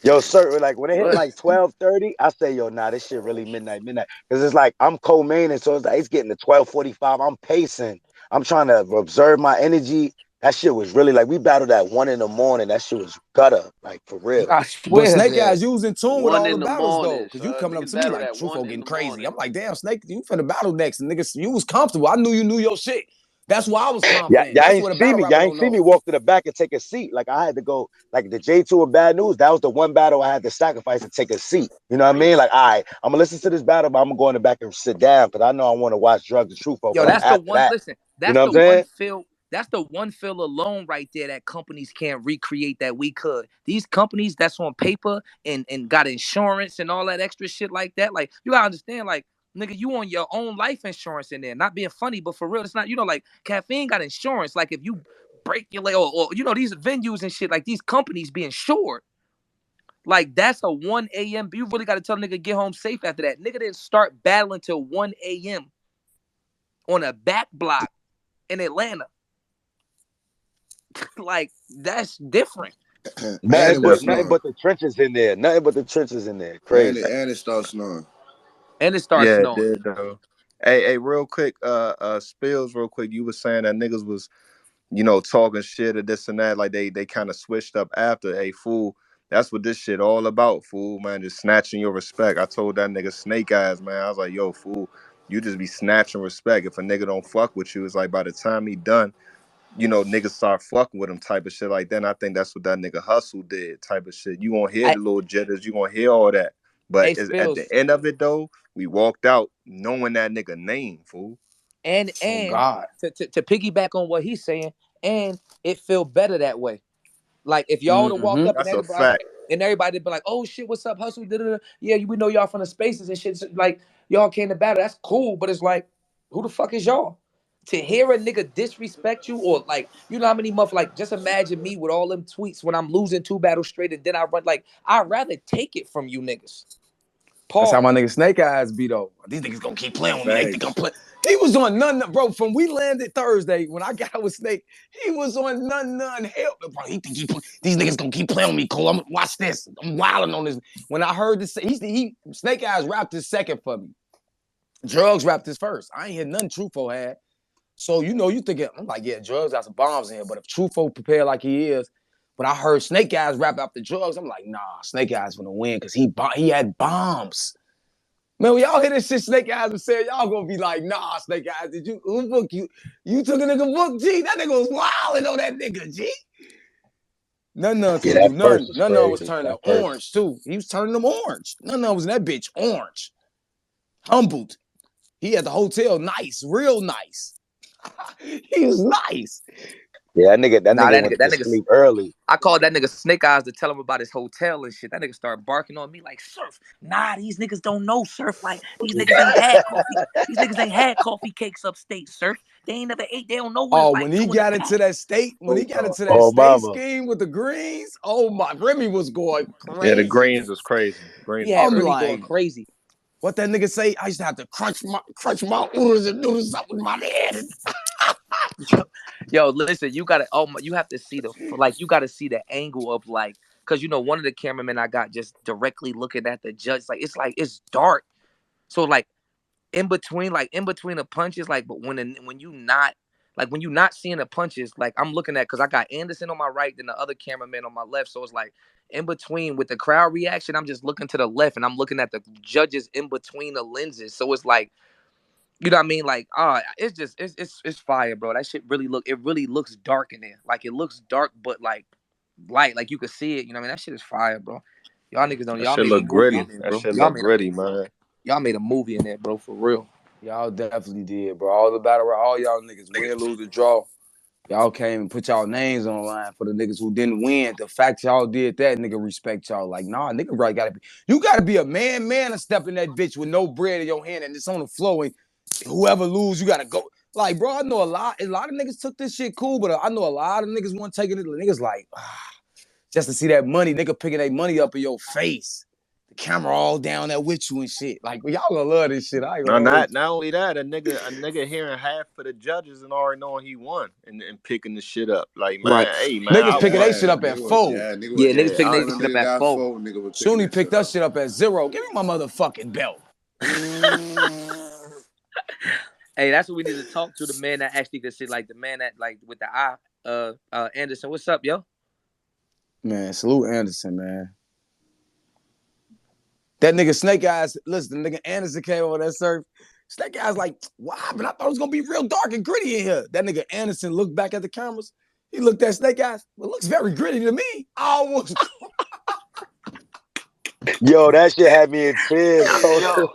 yo, sir, like when it hit What? like 12:30, I say, yo, nah, this shit really midnight. Cause it's like I'm co-main, and so it's like it's getting to 12:45. I'm pacing. I'm trying to observe my energy. That shit was really like we battled at 1 in the morning. That shit was gutter, like for real. I But swear. Snake Yeah. Eyes, you was in tune with One all the in the battles though, morning, because you son. coming up Niggas to me battled like at one Trufo in getting the crazy. morning. I'm like, damn, Snake, you finna battle next. And niggas, you was comfortable. I knew you knew your shit. That's why I was Yeah, confident. That's what a battle rapper y'all ain't don't see know. me walk to the back and take a seat. Like I had to go, like the J2 of Bad News. That was the one battle I had to sacrifice and take a seat. You know what I mean? Like, all right, I'm gonna listen to this battle, but I'm gonna go in the back and sit down because I know I want to watch Drugs and Truth Yo, But like that's the after one. that, Listen, you that's know what the I'm one saying? feel. That's the one feel alone right there that companies can't recreate that we could. These companies that's on paper and got insurance and all that extra shit like that. Like you gotta understand, like nigga, you on your own life insurance in there. Not being funny, but for real, it's not. You know, like caffeine got insurance. Like if you break your leg or you know these venues and shit, like these companies be insured. Like that's a 1 a.m. You really got to tell nigga get home safe after that. Nigga didn't start battling till 1 a.m. on a back block in Atlanta. Like that's different. And it was Nothing snowing. but the trenches in there. Nothing but the trenches in there. Crazy. And it started snowing. And it starts yeah, it snowing. did though. Hey, real quick, spills, real quick. You were saying that niggas was talking shit or this and that, like they kind of switched up after. Hey, fool, that's what this shit all about, fool, man. Just snatching your respect. I told that nigga Snake Eyes, man. I was like, yo, fool, you just be snatching respect. If a nigga don't fuck with you, it's like by the time he done, niggas start fucking with him type of shit like that. And I think that's what that nigga Hustle did type of shit. You gonna hear I the little jitters, you gonna hear all that. But at the spills end of it though, we walked out knowing that nigga name, fool. and Oh and God. to piggyback on what he's saying, and it feel better that way. Like if y'all would have walked Mm-hmm. up That's a fact. and everybody be like, "Oh shit, what's up, Hustle?" Da-da-da. Yeah, we know y'all from the spaces and shit. So, like y'all came to battle. That's cool, but it's like, who the fuck is y'all? To hear a nigga disrespect you or like, you know how many like just imagine me with all them tweets when I'm losing 2 battles straight and then I run like I'd rather take it from you niggas. That's how my Pause. nigga Snake Eyes be though. These niggas gonna keep playing with me. They think I'm Facts. playing. He was on none, bro. From we landed Thursday when I got out with Snake, he was on none help, bro. He think these niggas gonna keep playing with me. Cole, watch this. I'm wilding on this. When I heard this, he Snake Eyes rapped his second for me. Drugs rapped his first. I ain't hear nothing Trufo had. So you thinking I'm like, yeah, Drugs got some bombs in here. But if Trufo prepared like he is, but I heard Snake Eyes rap after Drugs, I'm like, nah, Snake Eyes gonna win because he had bombs. Man, when y'all hear this shit Snake Eyes was saying, y'all gonna be like, nah, Snake Eyes, who book you? You took a nigga book, G? That nigga was wilding on that nigga, G. None couldn't do nothing. None was turning orange, too. He was turning them orange. None was in that bitch orange. Humbled. He had the hotel nice, real nice. He was nice. Yeah, that nigga went to sleep early. I called that nigga Snake Eyes to tell him about his hotel and shit. That nigga started barking on me like, Surf, nah, these niggas don't know, Surf. Like, these niggas ain't had coffee. These niggas ain't had coffee cakes upstate, Surf. They ain't never ate. They don't know what it's like. When he got into that state, scheme with the greens, oh my, Remy was going crazy. Yeah, the greens was crazy. Yeah, Remy going crazy. What that nigga say? I used to have to crunch my oodles and noodles up with my head. Yo, listen, you have to see you gotta see the angle of like, cause you know one of the cameramen I got just directly looking at the judge, it's dark, so like in between the punches, like, but when you not seeing the punches, like I'm looking at, cause I got Anderson on my right, then the other cameraman on my left, so it's like in between with the crowd reaction, I'm just looking to the left and I'm looking at the judges in between the lenses, so it's like. You know what I mean? Like, it's fire, bro. That shit really looks dark in there. Like, it looks dark, but like light. Like you could see it. You know what I mean? That shit is fire, bro. Y'all niggas don't. Y'all made look gritty. There, that shit look gritty, man. Y'all made a movie in there, bro. For real. Y'all definitely did, bro. All the battle, all y'all niggas win, lose, or draw. Y'all came and put y'all names on the line for the niggas who didn't win. The fact y'all did that, nigga, respect y'all. Like, nah, nigga, right? You gotta be a man to step in that bitch with no bread in your hand and it's on the floor and whoever lose, you gotta go. Like, bro, I know a lot of niggas took this shit cool, but I know a lot of niggas weren't taking it. Niggas like, just to see that money, nigga picking that money up in your face. The camera all down there with you and shit. Like, well, y'all gonna love this shit. Not only that, a nigga hearing half of the judges and already knowing he won and picking the shit up. Like, man, right. Hey, man. Niggas picking that shit up at 4. Niggas picking that shit up at 4. Shuni picked that shit up at 0. Give me my motherfucking belt. Hey, that's what we need to talk to, the man that actually could sit, like the man that like with the eye. Anderson, what's up, yo? Man, salute Anderson, man. That nigga Snake Eyes, listen, the nigga Anderson came over that surf. Snake Eyes like, what happened? I thought it was gonna be real dark and gritty in here. That nigga Anderson looked back at the cameras. He looked at Snake Eyes. Well, it looks very gritty to me. I almost. Yo, that shit had me in tears. Yo,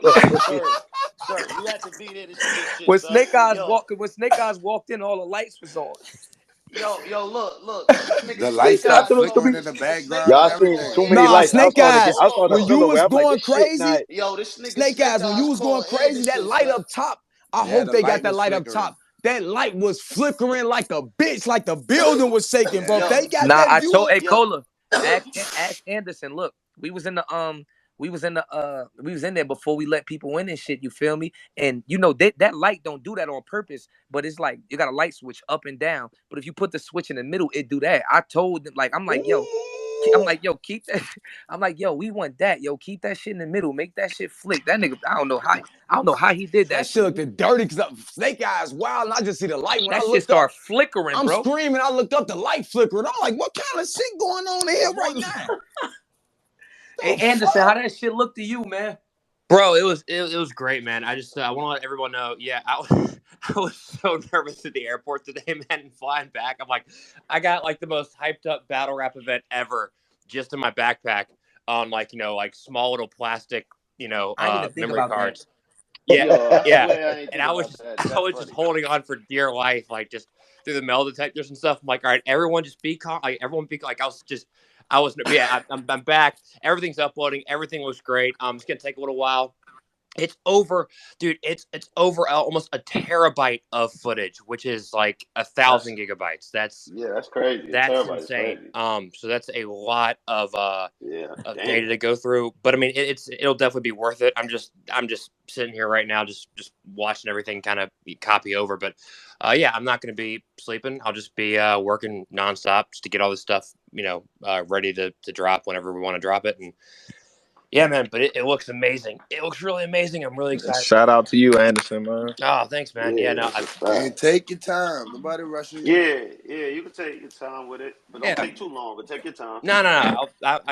sir, you had to be there to see this shit. When son. Snake Eyes walked in, all the lights was on. Yo, look. The lights start flickering in the background. Y'all seen too many lights. Snake Eyes. When you was going crazy, yo, this nigga Snake Eyes. When you was going crazy, that light up top. I hope they got that light up top. That light was flickering like a bitch, like the building was shaking, bro. They got that I view. told Cola, ask Anderson. Look, we was in there before we let people in and shit. You feel me? And you know that light don't do that on purpose, but it's like you got a light switch up and down. But if you put the switch in the middle, it do that. I told them, like, I'm like, yo, keep that. I'm like, yo, we want that. Yo, keep that shit in the middle. Make that shit flick. That nigga, I don't know how he did that. That shit looked dirty because Snake Eyes wild, and I just see the light. When that I shit start flickering, I'm bro. screaming. I looked up, the light flickering. I'm like, what kind of shit going on in here right now? Hey, Anderson, how that shit look to you, man? Bro, it was great, man. I want to let everyone know. Yeah, I was so nervous at the airport today, man, and flying back. I'm like, I got like the most hyped up battle rap event ever just in my backpack on like small little plastic memory cards. Yeah. And I was just holding on for dear life, like just through the metal detectors and stuff. I'm like, all right, everyone just be calm. Like everyone be like, I'm back. Everything's uploading. Everything looks great. It's gonna take a little while. It's over, dude. It's over almost a terabyte of footage, which is like 1,000 gigabytes. That's crazy. That's insane. Crazy. So that's a lot of data to go through. But I mean, it'll definitely be worth it. I'm just sitting here right now, just watching everything kind of copy over. But I'm not going to be sleeping. I'll just be working nonstop just to get all this stuff, ready to drop whenever we want to drop it. And Yeah, man, but it looks amazing. It looks really amazing. I'm really excited. Shout out to you, Anderson, man. Oh, thanks, man. Yeah, no, And take your time. Nobody rushing you. Yeah, you can take your time with it, but don't take too long. But take your time. No. I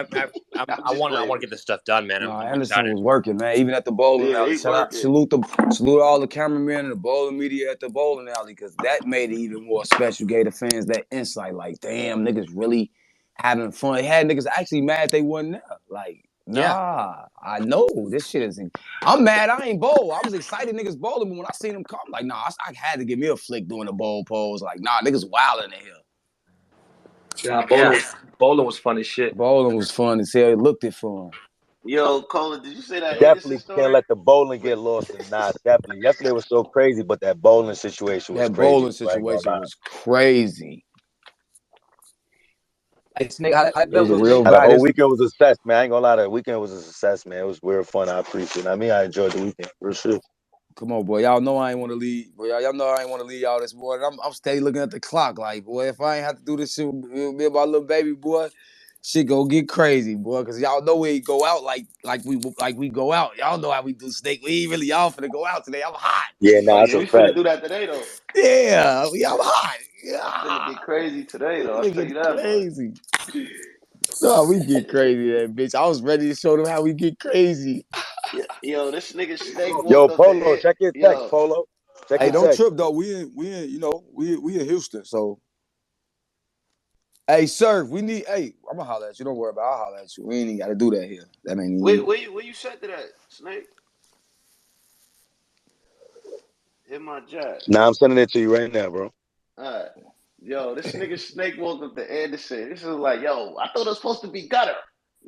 want to get this stuff done, man. No, I'm Anderson excited. was working, man. Even at the bowling alley. He's working. Salute all the cameramen and the bowling media at the bowling alley, because that made it even more special. Gave the fans that insight, like, damn, niggas really having fun. It had niggas actually mad they wasn't there. Like, nah, I know this shit is. I'm mad I ain't bowl. I was excited niggas bowling, but when I seen them come, like, nah, I had to give me a flick doing the bowl pose. Like, nah, niggas wilding in here. Yeah, bowling was fun as shit. Bowling was fun as hell. It looked it fun. Yo, Colin, did you say that Definitely Anderson can't story? let the bowling get lost in Nas. Definitely. Yesterday was so crazy, but that bowling situation was That crazy. bowling situation was crazy. Hey, Snake, I It was a was real The whole vibe. weekend was a success, man. I ain't gonna lie, the weekend was a success, man. It was weird fun. I appreciate it. I mean, I enjoyed the weekend for sure. Come on, boy. Y'all know I ain't want to leave. Boy, y'all know I ain't want to leave y'all this morning. I'm steady looking at the clock. Like, boy, if I ain't have to do this shit with me and my little baby, boy, shit go get crazy, boy. Cause y'all know we go out like we go out. Y'all know how we do, Snake. We ain't really y'all finna go out today. I'm hot. Yeah, Oh nah, yeah, that's a we finna fact. do that today though. Yeah, I'm hot. Finna get crazy today though. I'll It tell get you that much. crazy. No, we get crazy, that bitch. I was ready to show them how we get crazy. Yo, this nigga Snake Yo, walked up the Polo, air. check your text, Yo, Polo. Check Hey, your don't text. trip though. We in Houston, so. Hey, sir, we need. Hey, I'm gonna holler at you. Don't worry about it. I'll holler at you. We ain't even gotta do that here. That ain't even. where you set to that, Snake? Hit my jack. Nah, I'm sending it to you right now, bro. Alright. Yo, this nigga Snake walked up to Anderson. This is like, yo, I thought it was supposed to be gutter.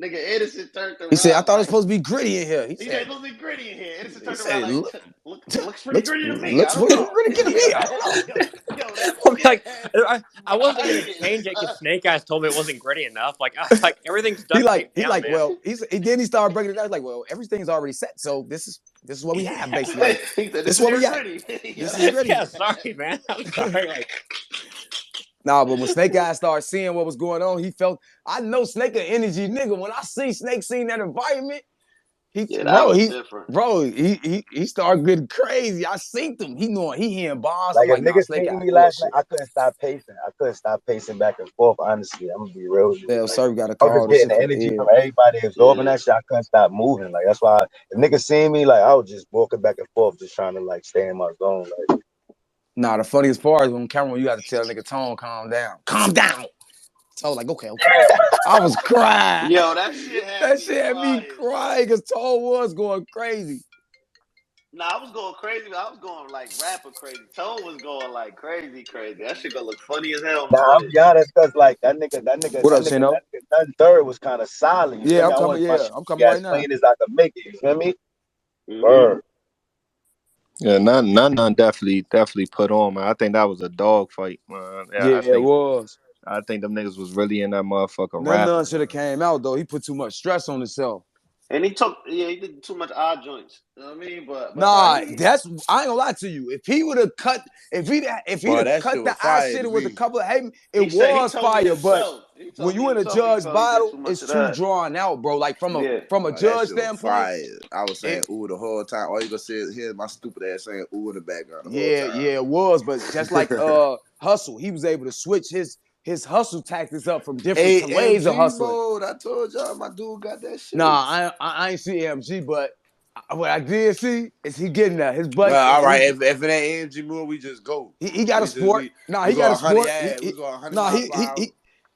Nigga Anderson turned He said, "I around thought it was like, supposed to be gritty in here." He he said said, it's supposed to be gritty in here. Anderson "He turned around said, like, look, looks pretty gritty to me. I looks don't pretty know. gritty to me. I don't know." Yo, that I'm nigga like, had I wasn't gonna Ryan. change it because Snake Eyes told me it wasn't gritty enough. Like everything's duct taped down, man. Well, then he started breaking it down. He's like, well, everything's already set, so this is what we have basically. Like, He said, this this is is what we your got. gritty. This is gritty. Yeah, sorry, man. I'm sorry. Like, Nah, but when Snake Eyes started seeing what was going on, he felt. I know Snake an energy nigga. When I see Snake seeing that environment, Yeah, that was different. he started getting crazy. I seen him. He hearing bars. I'm Like, if like, nah, niggas Snake seen Eyes me last night, bullshit. I couldn't stop pacing. I couldn't stop pacing back and forth, honestly. I'm gonna be real with you. Yeah, Like, sir, we got a I was call. just This getting shit the from the energy head. from everybody absorbing that shit. I couldn't stop moving. Like, that's why if niggas seen me, like, I was just walking back and forth, just trying to like stay in my zone. Like, Nah, the funniest part is when camera, you got to tell a nigga Tone, calm down. Calm down. So I was like, okay. I was crying. Yo, that shit had That me shit had me crying. crying because Tone was going crazy. Nah, I was going crazy, but I was going like rapper crazy. Tone was going like crazy. That shit gonna look funny as hell on the now I'm footage. be honest, cause like that nigga, What up, Chino? nothing third was kind of solid. You feel Yeah, me? I'm I coming. want my Yeah, shit I'm to be coming as right now. clean as I can make it. You feel me? Mm-hmm. Yeah, none definitely put on, man. I think that was a dog fight, man. Yeah, it was. I think them niggas was really in that motherfucker rapping. None should have came out though. He put too much stress on himself. And he did too much odd joints. You know what I mean? But Nah, I ain't gonna lie to you. If he would have cut, if he'd have that cut shit the was eye fire shit to with a me. couple of he said he was told me fire, but himself. He when told me you in a himself he judge felt he did battle, too much it's of too that. drawn out, bro. Like from Yeah. a That judge shit was standpoint, fire. I was saying ooh the whole time. All you gonna say is hear my stupid ass saying ooh in the background the whole time. yeah, it was. But just like Hustle, he was able to switch his hustle tactics up from different ways of AMG hustling. mode. I told y'all my dude got that shit. Nah, I ain't see AMG, but what I did see is he getting that his butt. Well, all right. If it ain't AMG mode, we just go. He got a sport. Nah, We he go got a 100. sport. Yeah, we go 100 Nah, mile per hour.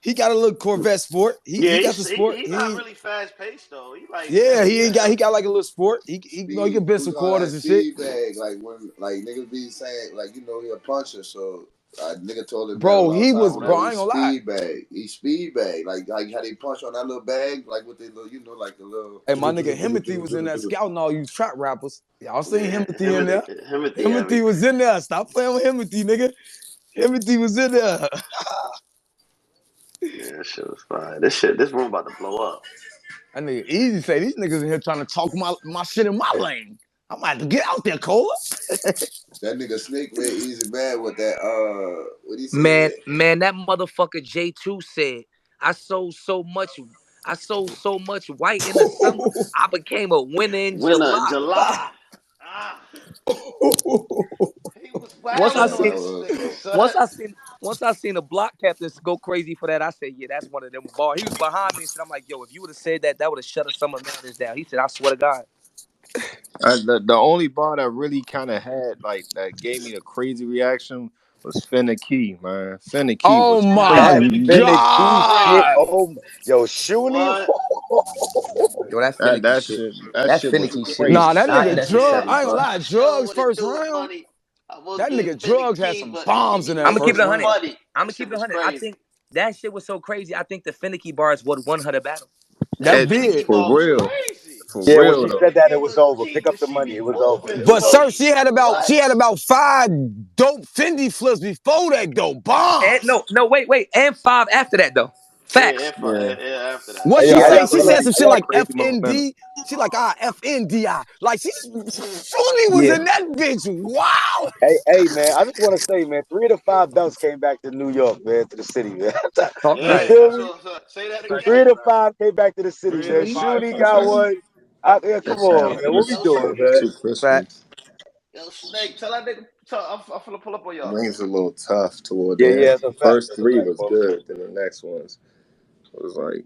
he got a little Corvette sport. Yeah, He got the sport. he's not really fast paced though. He like Yeah, he he got like a little sport. He Speed. can bend We some call that quarters and shit. speed bag. Like when niggas be saying he a puncher. So nigga told his man a Bro, long time bro, whenever I he ain't gonna lie. speed bag. He speed bag. Like how they punch on that little bag, like with the little like the little. Hey, my nigga Himothy was in there scouting all you trap rappers. Y'all seen Himothy in there. Himothy was in there. Stop playing with Himothy, nigga. Himothy was in there. Yeah, that shit was fine. This room about to blow up. That nigga easy say these niggas in here trying to talk my shit in my lane. I might have to get out there, Cola. That nigga Snake went easy bad with that. What he said? Man, that motherfucker J2 said, I sold so much I sold so much white in the summer. I became a winner in Winner in July. July. Ah, he was Once I wilding seen on That this was nigga, funny. son. once I seen the block captains go crazy for that, I said, yeah, that's one of them ball. He was behind me and shit. I'm like, yo, if you would have said that, that would have shut us Summer Madness down. He said, I swear to God. The only bar that really kind of had like that gave me a crazy reaction was Finicky, man. Finicky Oh was Nah, my That crazy. Finicky was finicky shit. God. crazy. Oh, yo, Shuni. What? Yo, that That finicky that shit. shit that That shit was finicky shit is Nah, crazy. that not nigga drug. Yeah. necessary, I ain't gonna bro. lie. Yo, Drugs what it first do, round. funny? I was That getting nigga drugs had finicky, some but bombs in Finicky that I'm was gonna keep first it getting 100. round. funny. I'm That gonna keep shit it was 100. I crazy. think that shit was so crazy. I think the finicky bars would 100 battle. That That It finicky did. for bar was real, crazy. for Yeah, when real she though. said that, it Finicky was was over. Pick G, up but the she money. be It was over. moving, It was But over. sir, funny. she had about What? five dope Fendi flips before that though. And Bombs. no, wait, and 5 after that though. Yeah, Facts. Yeah, yeah, after that. What Hey, yo, she I say? got She I got said Crazy, some I shit got like crazy momentum. FND. She like FNDI. Like Shuni was Yeah, in that bitch. Wow. hey man, I just want to say, man, 3 of the 5 belts came back to New York, man, to the city, man. talk You that. Yeah, feel that's me? what. Say that So again. 3 of the 5 came back to the city, Three of man. the See? five Shooty came got back. one. Out there, come that on, sound man. What we Yo, was doing, over man? too Fact. crispy. yo, Snake, tell that nigga. I'm finna pull up on y'all. Wings a little tough toward Yeah, the yeah, end. it's a fact. First It's a three fact, was folks. good, then the next ones was like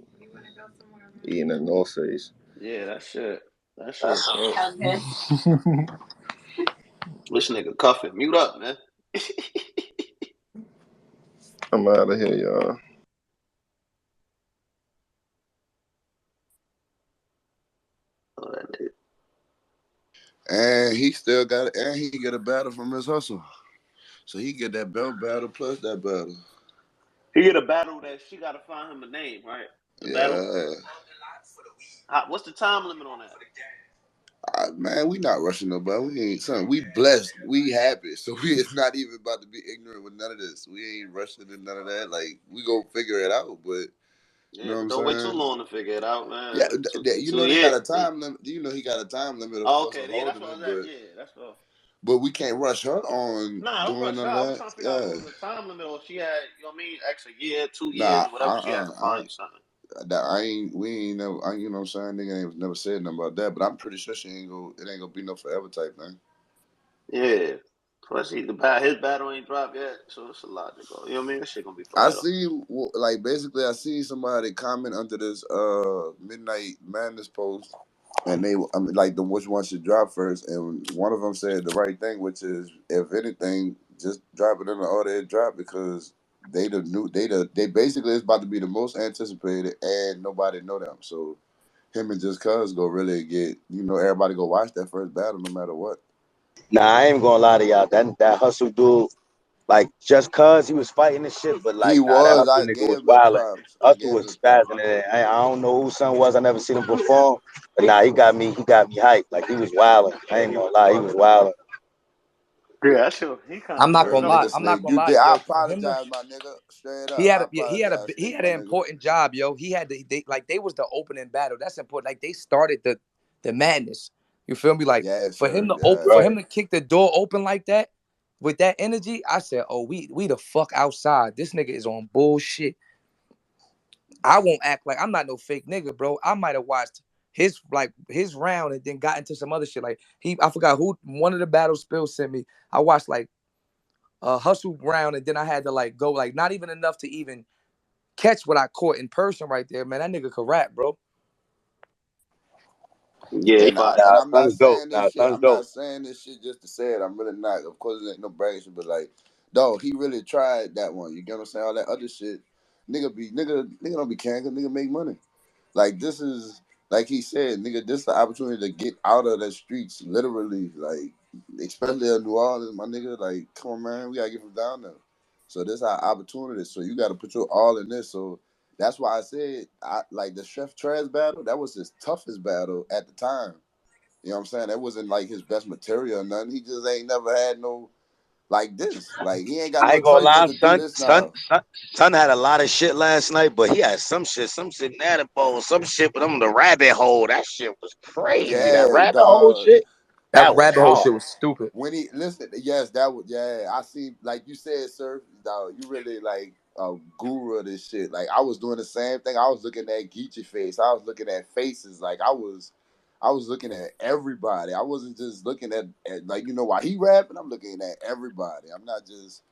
eating a North Face. Yeah, that shit. That shit was dope. This nigga cuffing. Mute up, man. I'm out of here, y'all. Oh, that nigga. And he still got it, and he get a battle from his hustle. So he get that belt battle plus that battle. He get a battle that she gotta find him a name, right? The battle. Yeah. What's the time limit on that? Man, we not rushing nobody. We ain't son. We blessed. We happy. So we is not even about to be ignorant with none of this. We ain't rushing in none of that. Like we go figure it out. But you Yeah, know what but I'm don't wait too saying? long to figure it out, Yeah, man. you Two know they got years. a time limit. You know he got a time limit, of Oh, course, okay, of yeah, that's holding what I it. was at. Yeah, that's all. But we can't rush her on Nah, don't doing rush her. none of I was that. trying to figure out if it Yeah. was a time limit or if she had, you know what I mean, extra year, 2 years, Nah. or whatever. She had to find you something. That I ain't. We ain't never. You know what I'm saying? Nigga ain't never said nothing about that. But I'm pretty sure she ain't go. It ain't gonna be no forever type thing. Yeah. Plus, his battle ain't dropped yet, so it's a logical. You know what I mean? This shit gonna be I forever. see, like basically, I see somebody comment under this Midnight Madness post, and I mean, like the which one should drop first, and one of them said the right thing, which is if anything, just drop it in the order it dropped because they basically it's about to be the most anticipated, and nobody know them, so him and just cuz go really get everybody go watch that first battle no matter what. Nah, I ain't gonna lie to y'all. That hustle dude, like, just cause he was fighting and shit, but He like, nah, that was. hustle I nigga was gave him his wildin'. props. I Hustle gave him was his props. spazzing it. I don't know who son was. I never seen him perform, but nah, he got me hyped. Like he was wildin'. I Yeah, ain't he gonna was lie, he was bugging. wildin'. Yeah, that shit, he kind I'm of not turned gonna up lie. Nigga though. I'm not Snake, gonna you lie, did. I yo. For him to apologize, my nigga. Straight he up, had I a apologize, he Snake, had my an nigga. important job, yo. He had they was the opening battle. That's important. Like they started the madness. You feel me? Like Yeah, for him sir. to Yeah. for Right. him to kick the door open like that with that energy, I said, oh, we the fuck outside. This nigga is on bullshit. I won't act like I'm not no fake nigga, bro. I might have watched his round and then got into some other shit. Like I forgot who one of the battle spills sent me. I watched like a hustle round and then I had to like go like not even enough to even catch what I caught in person right there, man. That nigga could rap, bro. Yeah, he about And Nah, I'm not son's dope. saying Nah, this shit. son's I'm dope. not saying this shit just to say it. I'm really not. Of course, it ain't no bragging, but like, dog, he really tried that one. You get what I'm saying? All that other shit, nigga don't be caring 'cause nigga make money. Like this is like he said, nigga. This is the opportunity to get out of the streets, literally. Like especially in New Orleans, my nigga. Like, come on, man, we gotta get from down there. So this our opportunity. So you got to put your all in this. So that's why I said, I like the Chef Trez battle. That was his toughest battle at the time. You know what I'm saying? That wasn't like his best material or nothing. He just ain't never had no like this. Like he ain't got I no ain't gonna choice but lie, to do this now. son had a lot of shit last night, but he had some shit in that bowl, some shit with him the rabbit hole. That shit was crazy. That Yeah, rabbit hole dog. shit, That that was rabbit hole hard. shit was stupid. When he listen, yes, that was I see. Like you said, sir, dog. You really like a guru of this shit. Like I was doing the same thing. I was looking at Geechee face. I was looking at faces. Like I was looking at everybody. I wasn't just looking at like while he rapping, I'm looking at everybody. I'm not just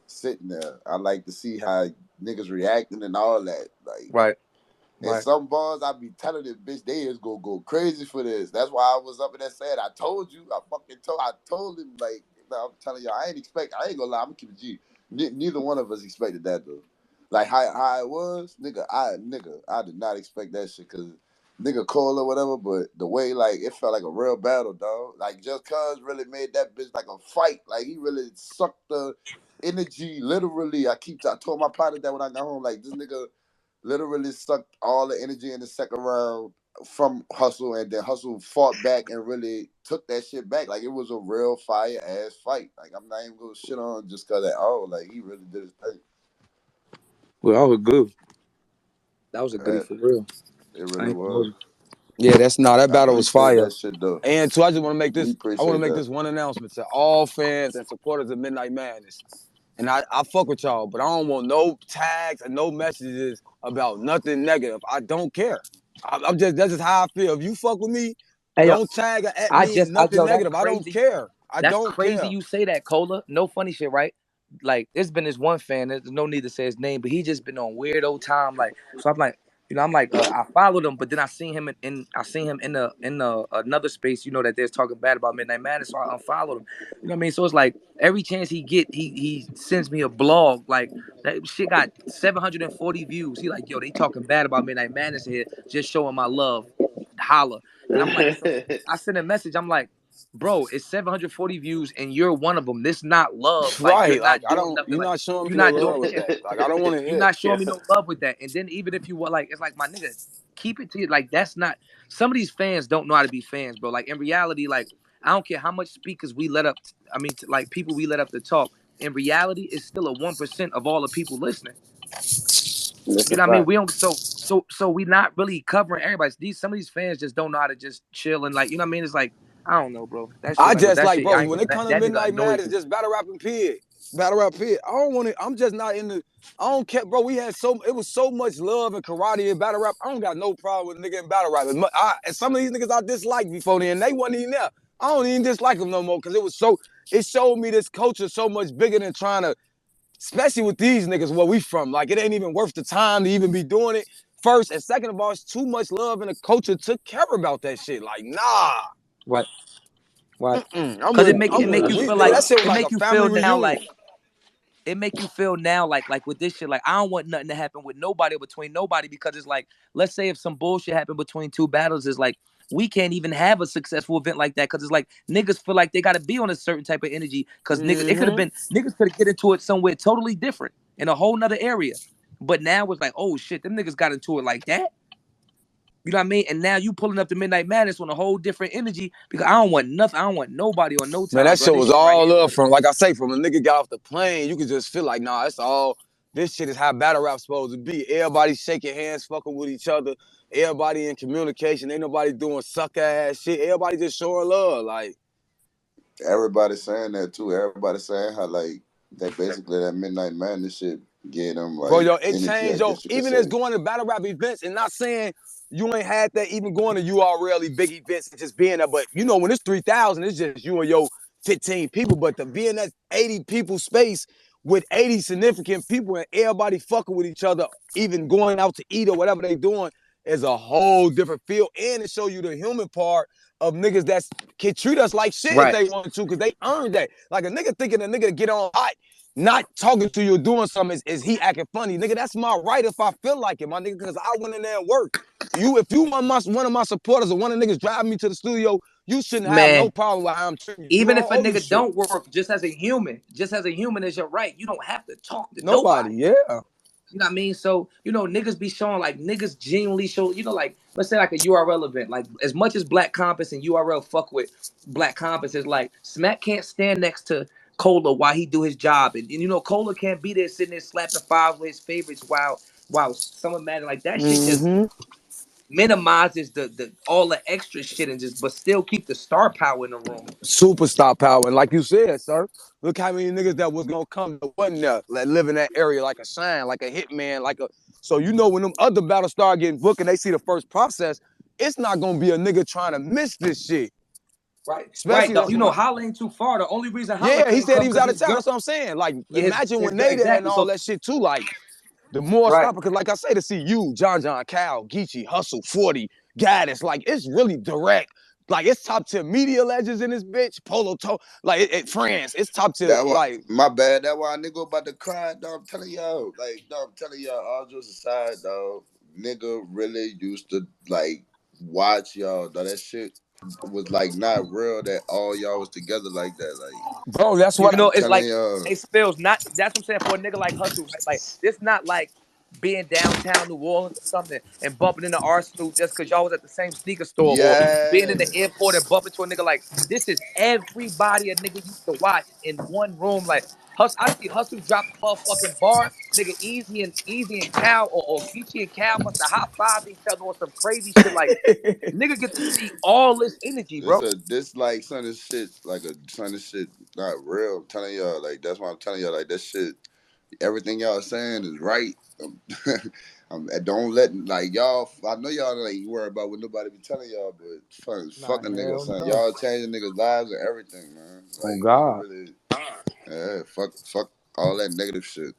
sitting there. I like to see how niggas reacting and all that. Like Right. and some bars I be telling this bitch they is gonna go crazy for this. That's why I was up in there saying I told you. I told him like I'm telling y'all I ain't gonna lie. I'm gonna keep it G. Neither one of us expected that though. Like how it was, I did not expect that shit because nigga Cole or whatever. But the way like it felt like a real battle, dog. Like just cuz really made that bitch like a fight. Like he really sucked the energy literally. I told my partner that when I got home, like this nigga literally sucked all the energy in the second round from Hustle, and then Hustle fought back and really took that shit back. Like it was a real fire ass fight. Like I'm not even gonna shit on just cause like he really did his thing. Well, that was good. That was a goodie for real. It really was. Yeah, that battle was appreciate fire. that shit though. And too, I just want to make We this. I appreciate want to make that. this one announcement to all fans and supporters of Midnight Madness. And I fuck with y'all, but I don't want no tags and no messages about nothing negative. I don't care. I'm just that's just how I feel. If you fuck with me, Hey, yo, don't tag or at me nothing yo, that's negative. I don't crazy. care. I That's don't crazy care. you say that, Cola. No funny shit, right? Like, there's been this one fan, there's no need to say his name, but he just been on weirdo time. Like, so I'm like, I followed him, but then I seen him in the another space, that they're talking bad about Midnight Madness, so I unfollowed him. You know what I mean? So it's like every chance he get, he sends me a blog. Like that shit got 740 views. He like, yo, they talking bad about Midnight Madness here, just showing my love. Holla. And I'm like, so I sent a message. I'm like, bro, it's 740 views and you're one of them. This not love. Like you're Right. Like not doing nothing. you're Like not showing you're me no not doing love with yeah. that. Like I don't want to You're hear. not showing me no love with that. And then even if you were like, it's like my nigga, keep it to you. Like that's not. Some of these fans don't know how to be fans, bro. Like in reality, like I don't care how much speakers we let up. Like people we let up to talk. In reality, it's still a 1% of all the people listening. That's You a know what I mean? fact. We don't so we not really covering everybody. Some of these fans just don't know how to just chill and like, you know what I mean? It's like, I don't know, bro. That shit I like with just that like, shit, bro, I ain't when gonna it comes to that nigga Midnight annoys Madness, me. just battle rapping period. Battle rap period. I don't want to, I'm just not in the, I don't care, bro. It was so much love and karate in battle rap. I don't got no problem with nigga in battle rap. And some of these niggas I disliked before then, they wasn't even there. I don't even dislike them no more because it showed me this culture so much bigger than trying to, especially with these niggas where we from. Like, it ain't even worth the time to even be doing it. First, and second of all, it's too much love in the culture to care about that shit. Like, nah. Right. Right. I'm Cause with, it make you feel like that shit was it like make a you family feel now reunion. like it make you feel now like with this shit, like I don't want nothing to happen with nobody between nobody because it's like, let's say if some bullshit happened between two battles, it's like we can't even have a successful event like that because it's like niggas feel like they gotta be on a certain type of energy because it could have been niggas could get into it somewhere totally different in a whole nother area. But now it's like, oh shit, them niggas got into it like that. You know what I mean? And now you pulling up the Midnight Madness on a whole different energy because I don't want nothing. I don't want nobody on no Man, time, that bro. shit This was shit right all here. up from, like I say, from a nigga got off the plane. You could just feel like, nah, it's all, this shit is how battle rap's supposed to be. Everybody shaking hands, fucking with each other. Everybody in communication. Ain't nobody doing sucker ass shit. Everybody just showing love. Like, Everybody saying that too. Everybody saying how like that basically that Midnight Madness shit gave them bro, like yo, it energy, I changed, yo. guess you could Even say. as going to battle rap events and not saying you ain't had that, even going to URL big events and just being there. But you know, when it's 3,000, it's just you and your 15 people. But to be in that 80 people space with 80 significant people and everybody fucking with each other, even going out to eat or whatever they doing, is a whole different feel. And it show you the human part of niggas that can treat us like shit if Right. they want to, because they earned that. Like a nigga thinking a nigga to get on hot, not talking to you or doing something is he acting funny. Nigga, that's my right if I feel like it, my nigga, because I went in there and worked. If you one of my supporters or one of the niggas driving me to the studio, you shouldn't have no Man, problem with how I'm treating you. You even don't if a owe you nigga shit. don't work, just as a human is your right. You don't have to talk to Nobody, nobody. yeah. You know what I mean? So, niggas be showing like niggas genuinely show, like, let's say like a URL event. Like as much as Black Compass and URL fuck with Black Compass, is like Smack can't stand next to Cola while he do his job. And Cola can't be there sitting there slapping fives with his favorites while someone mad like that shit just minimizes the all the extra shit and just but still keep the star power in the room. Superstar power. And like you said, sir, look how many niggas that was gonna come that wasn't there, that live in that area like a Shine, like a Hitman, like a. So you know when them other battles start getting booked and they see the first process, it's not gonna be a nigga trying to miss this shit. Right, Especially right. You know, Holla ain't too far. The only reason Holla yeah, he couldn't said come he was because out of his town. girl. That's what I'm saying. Like, Yeah, imagine when they there and exactly. all So that shit too. Like, the more right. stop, because like I say, to see you, John, Cal, Geechee, Hustle, 40, Gaddis, like it's really direct. Like it's top tier media legends in this bitch. Polo toe, like France, it's top tier. That why, Like my bad. That why nigga about to cry, dog. I'm telling y'all, like, dog, I'm telling y'all, all jokes aside, dog. Nigga really used to like watch y'all, dog. That shit was like not real that all y'all was together like that. Like, bro, that's You what know, I'm it's telling like y'all. it spills. Not that's what I'm saying for a nigga like Hustle. Right? Like this, not like being downtown New Orleans or something and bumping into Arsenal just because y'all was at the same sneaker store, or being Yeah, in the airport and bumping to a nigga. Like this is everybody a nigga used to watch in one room. Like Hustle, I see Hustle drop a motherfucking bar, nigga. Easy and Cal or Geechee and Cal must have high fived each other or some crazy shit. Like nigga get to see all this energy, bro. this like son of shit, like a son of shit, not real. I'm telling y'all, like that's why I'm telling y'all, like that shit. Everything y'all saying is right. Don't let like y'all. I know y'all like worry about what nobody be telling y'all, but fucking niggas, hell son. no. Y'all changing niggas' lives and everything, man. Oh Like nigga God. really, yeah. Fuck all that negative shit.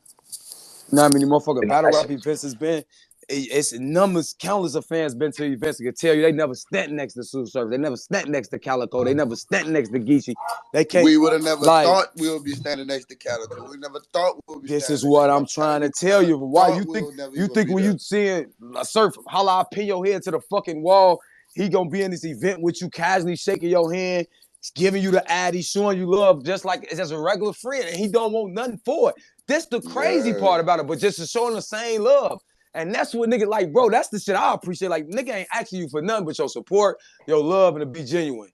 You know how many motherfucking battle rap events has been? It's numbers, countless of fans been to events that can tell you they never stand next to Sue Surf. They never stand next to Calico. They never stand next to Geechee. They can't We would have never like. thought we would be standing next to Calico. We never thought we would be This is standing next what to. I'm I'm telling trying you, to we tell never you. Why thought we would never you even think be when there. you seeing a Surf holla, I pin your head to the fucking wall, he gonna be in this event with you casually shaking your hand, giving you the addy, showing you love just like it's just a regular friend, and he don't want nothing for it. This the crazy Yeah, part about it, but just to showing the same love. And that's what nigga like, bro. That's the shit I appreciate. Like, nigga ain't asking you for nothing but your support, your love, and to be genuine.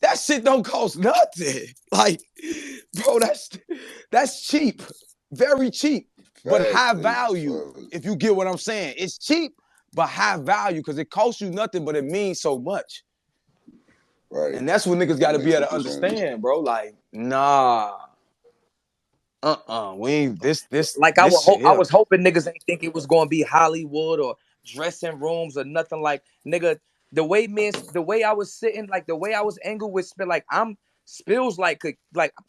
That shit don't cost nothing. Like, bro, that's cheap. Very cheap, but facts. high value. If you get what I'm saying. It's cheap, but high value because it costs you nothing, but it means so much. Right. And that's what niggas That gotta be makes able to total sense. understand, bro. Like, nah. We ain't this Like shit I here. was hoping niggas ain't think it was gonna be Hollywood or dressing rooms or nothing. Like nigga, the way I was sitting, like the way I was angled with Spill, like I'm Spills like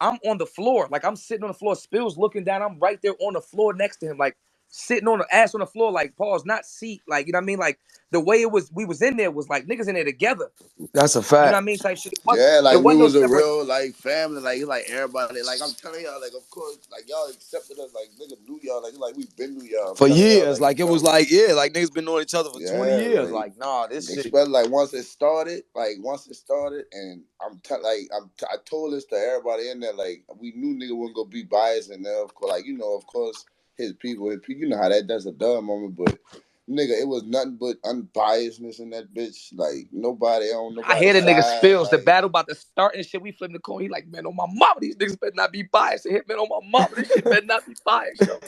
I'm on the floor, like I'm sitting on the floor. Spills looking down, I'm right there on the floor next to him, like sitting on the ass on the floor, like pause, not seat, like you know what I mean. Like the way it was, we was in there was like niggas in there together. That's a You know fact. what I mean? Type shit. Yeah, It like we wasn't no was a separate. real like family, like everybody. Like I'm telling y'all, like of course, like y'all accepted us, like nigga knew y'all, like we been knew y'all. I'm For telling y'all, years. like Like it was like, yeah, like niggas been knowing each other for 20 yeah, years. like Like, nah, this shit. especially like once it started, and I told this to everybody in there, like we knew nigga wasn't gonna be biased, and there, of course, like of course his people, you know how that's a dumb moment, but. Nigga, it was nothing but unbiasedness in that bitch. Like nobody on I hear nobody's the nigga side. Spills. The Like battle about to start and shit. We flipping the coin. He like, man, on my mama, these niggas better not be biased. And hit, man, on my mama, this shit better not be biased, yo.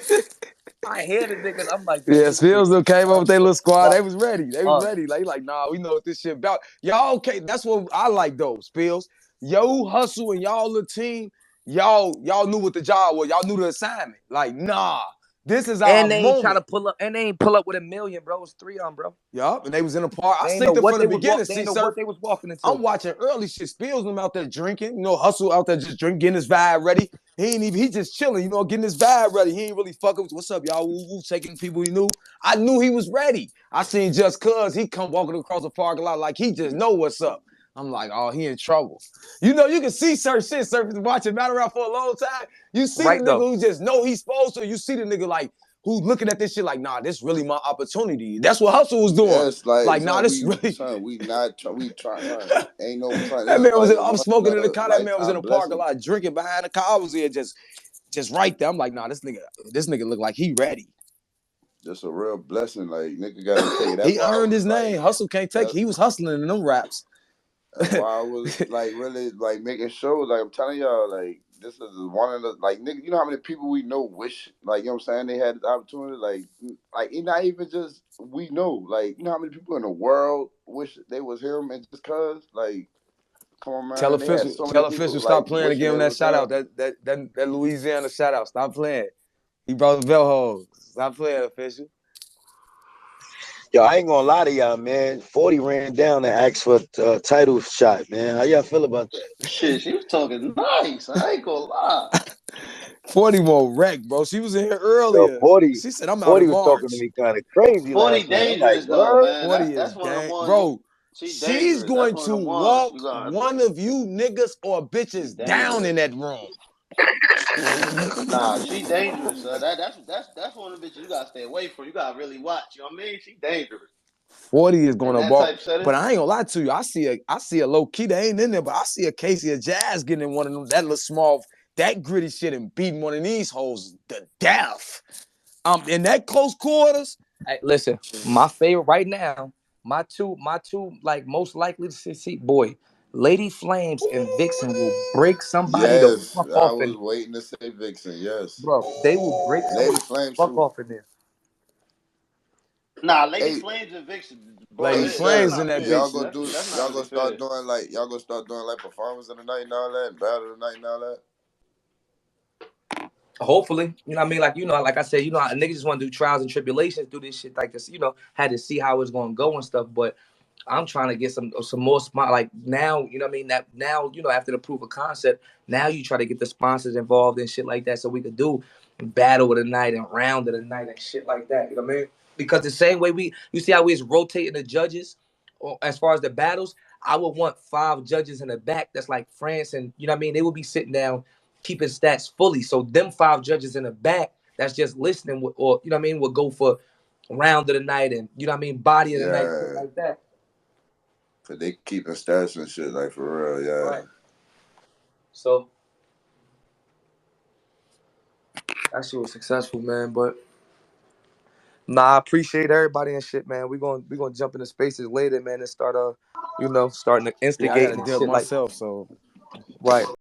I hear the niggas. I'm like, man, Yeah, this shit Spills came up with their little squad. fuck They was ready. They was up. ready. Like, nah, we know what this shit about. Y'all okay. That's what I like though, Spills. Yo hustle and y'all little team, y'all knew what the job was. Y'all knew the assignment. Like, nah, this is our And they ain't try moment. to pull up. And they ain't pull up with $1 million, bro. It's 3 on, bro. Yup, and they was in the park. I They ain't know synced it what from the they was beginning. They ain't See, know sir, what they was walking into. I'm watching early shit. Spills them out there drinking. Hustle out there just drinking, getting his vibe ready. He just chilling, getting his vibe ready. He ain't really fucking with what's up, y'all. Woo, taking people he knew. I knew he was ready. I seen just cuz he come walking across the parking lot like he just know what's up. I'm like, oh, he in trouble. You can see certain shit, Surface watching Battle Rap for a long time. You see the Right nigga though. who just know he's supposed to. You see the nigga like who looking at this shit like, nah, this really my opportunity. That's what Hustle was doing. yes, like Like, nah, son, this really. we not we try, son. Ain't no son. That This is man was like in, a I'm once smoking in in the a car. That man was in lifetime the parking blessing. lot drinking behind the car. I was here just right there. I'm like, nah, this nigga look like he ready. Just a real blessing. Like nigga gotta take it. That's He why I earned was his like name. Hustle can't take it. that, He was hustling in them raps. that's why I was like really like making shows. Like I'm telling y'all, like this is one of the like nigga. You know how many people we know wish like you know what I'm saying they had the opportunity like it's not even just we know like you know how many people in the world wish they was him and just cause like come on man they had so many Tell people official like stop playing and wishing give him they that was shout out. him. That Louisiana shout out. Stop playing. He brought the bell home. Stop playing, official. Yo, I ain't gonna lie to y'all, man. 40 ran down and asked for a title shot, man. How y'all feel about that? Shit, she was talking nice. I ain't gonna lie. 40 more wreck, bro. She was in here Yo, earlier. 40, She said, I'm out 40 in was talking to March. me kind of crazy 40 last night. I'm like, dangerous though, what? man. 40 is That's one of them dang. ones. Bro, She she's dangerous. That's going one of to them ones. walk You got one of you niggas or she bitches down in dangerous. that room. Nah, she dangerous. That's one of the bitches you gotta stay away from. You gotta really watch. You know what I mean? She dangerous 40 is in going to that walk. type setting. But I ain't gonna lie to you. I see a low key that ain't in there, but I see a Casey or Jazz getting in one of them, that little small, that gritty shit and beating one of these hoes to death. In that close quarters. Hey, listen, my favorite right now, my two like most likely to see, boy, Lady Flames and Vixen will break somebody the Yes, fuck I off was in, waiting to say Vixen. Yes, bro. They will break Lady somebody Flame the fuck too. off in there. Nah, Lady Hey, Flames and Vixen, Lady hey, boy, that's Flames sir, in not that fair. y'all bitch. gonna do? That's not Y'all really gonna start fair. doing like y'all gonna start doing like performance of the night and all that, and battle of the night and all that. Hopefully, you know what I mean? Like, you know, like I said, you know, niggas just want to do trials and tribulations, do this shit like this, you know, had to see how it's going to go and stuff. But I'm trying to get some more spot. Like now, you know what I mean? That now, you know, after the proof of concept, now you try to get the sponsors involved and shit like that so we could do battle of the night and round of the night and shit like that. You know what I mean? Because the same way you see how we is rotating the judges as far as the battles, I would want 5 judges in the back that's like France and, you know what I mean? They would be sitting down keeping stats fully. So them 5 judges in the back that's just listening or you know what I mean would go for round of the night and you know what I mean body of the night shit Yeah, like that. cause they keeping stats and shit like for real. Yeah. Right. So that shit was successful, man. But nah, I appreciate everybody and shit, man. We gonna jump into spaces later, man, and start starting to Yeah, I instigate gotta and dip shit like myself, so right.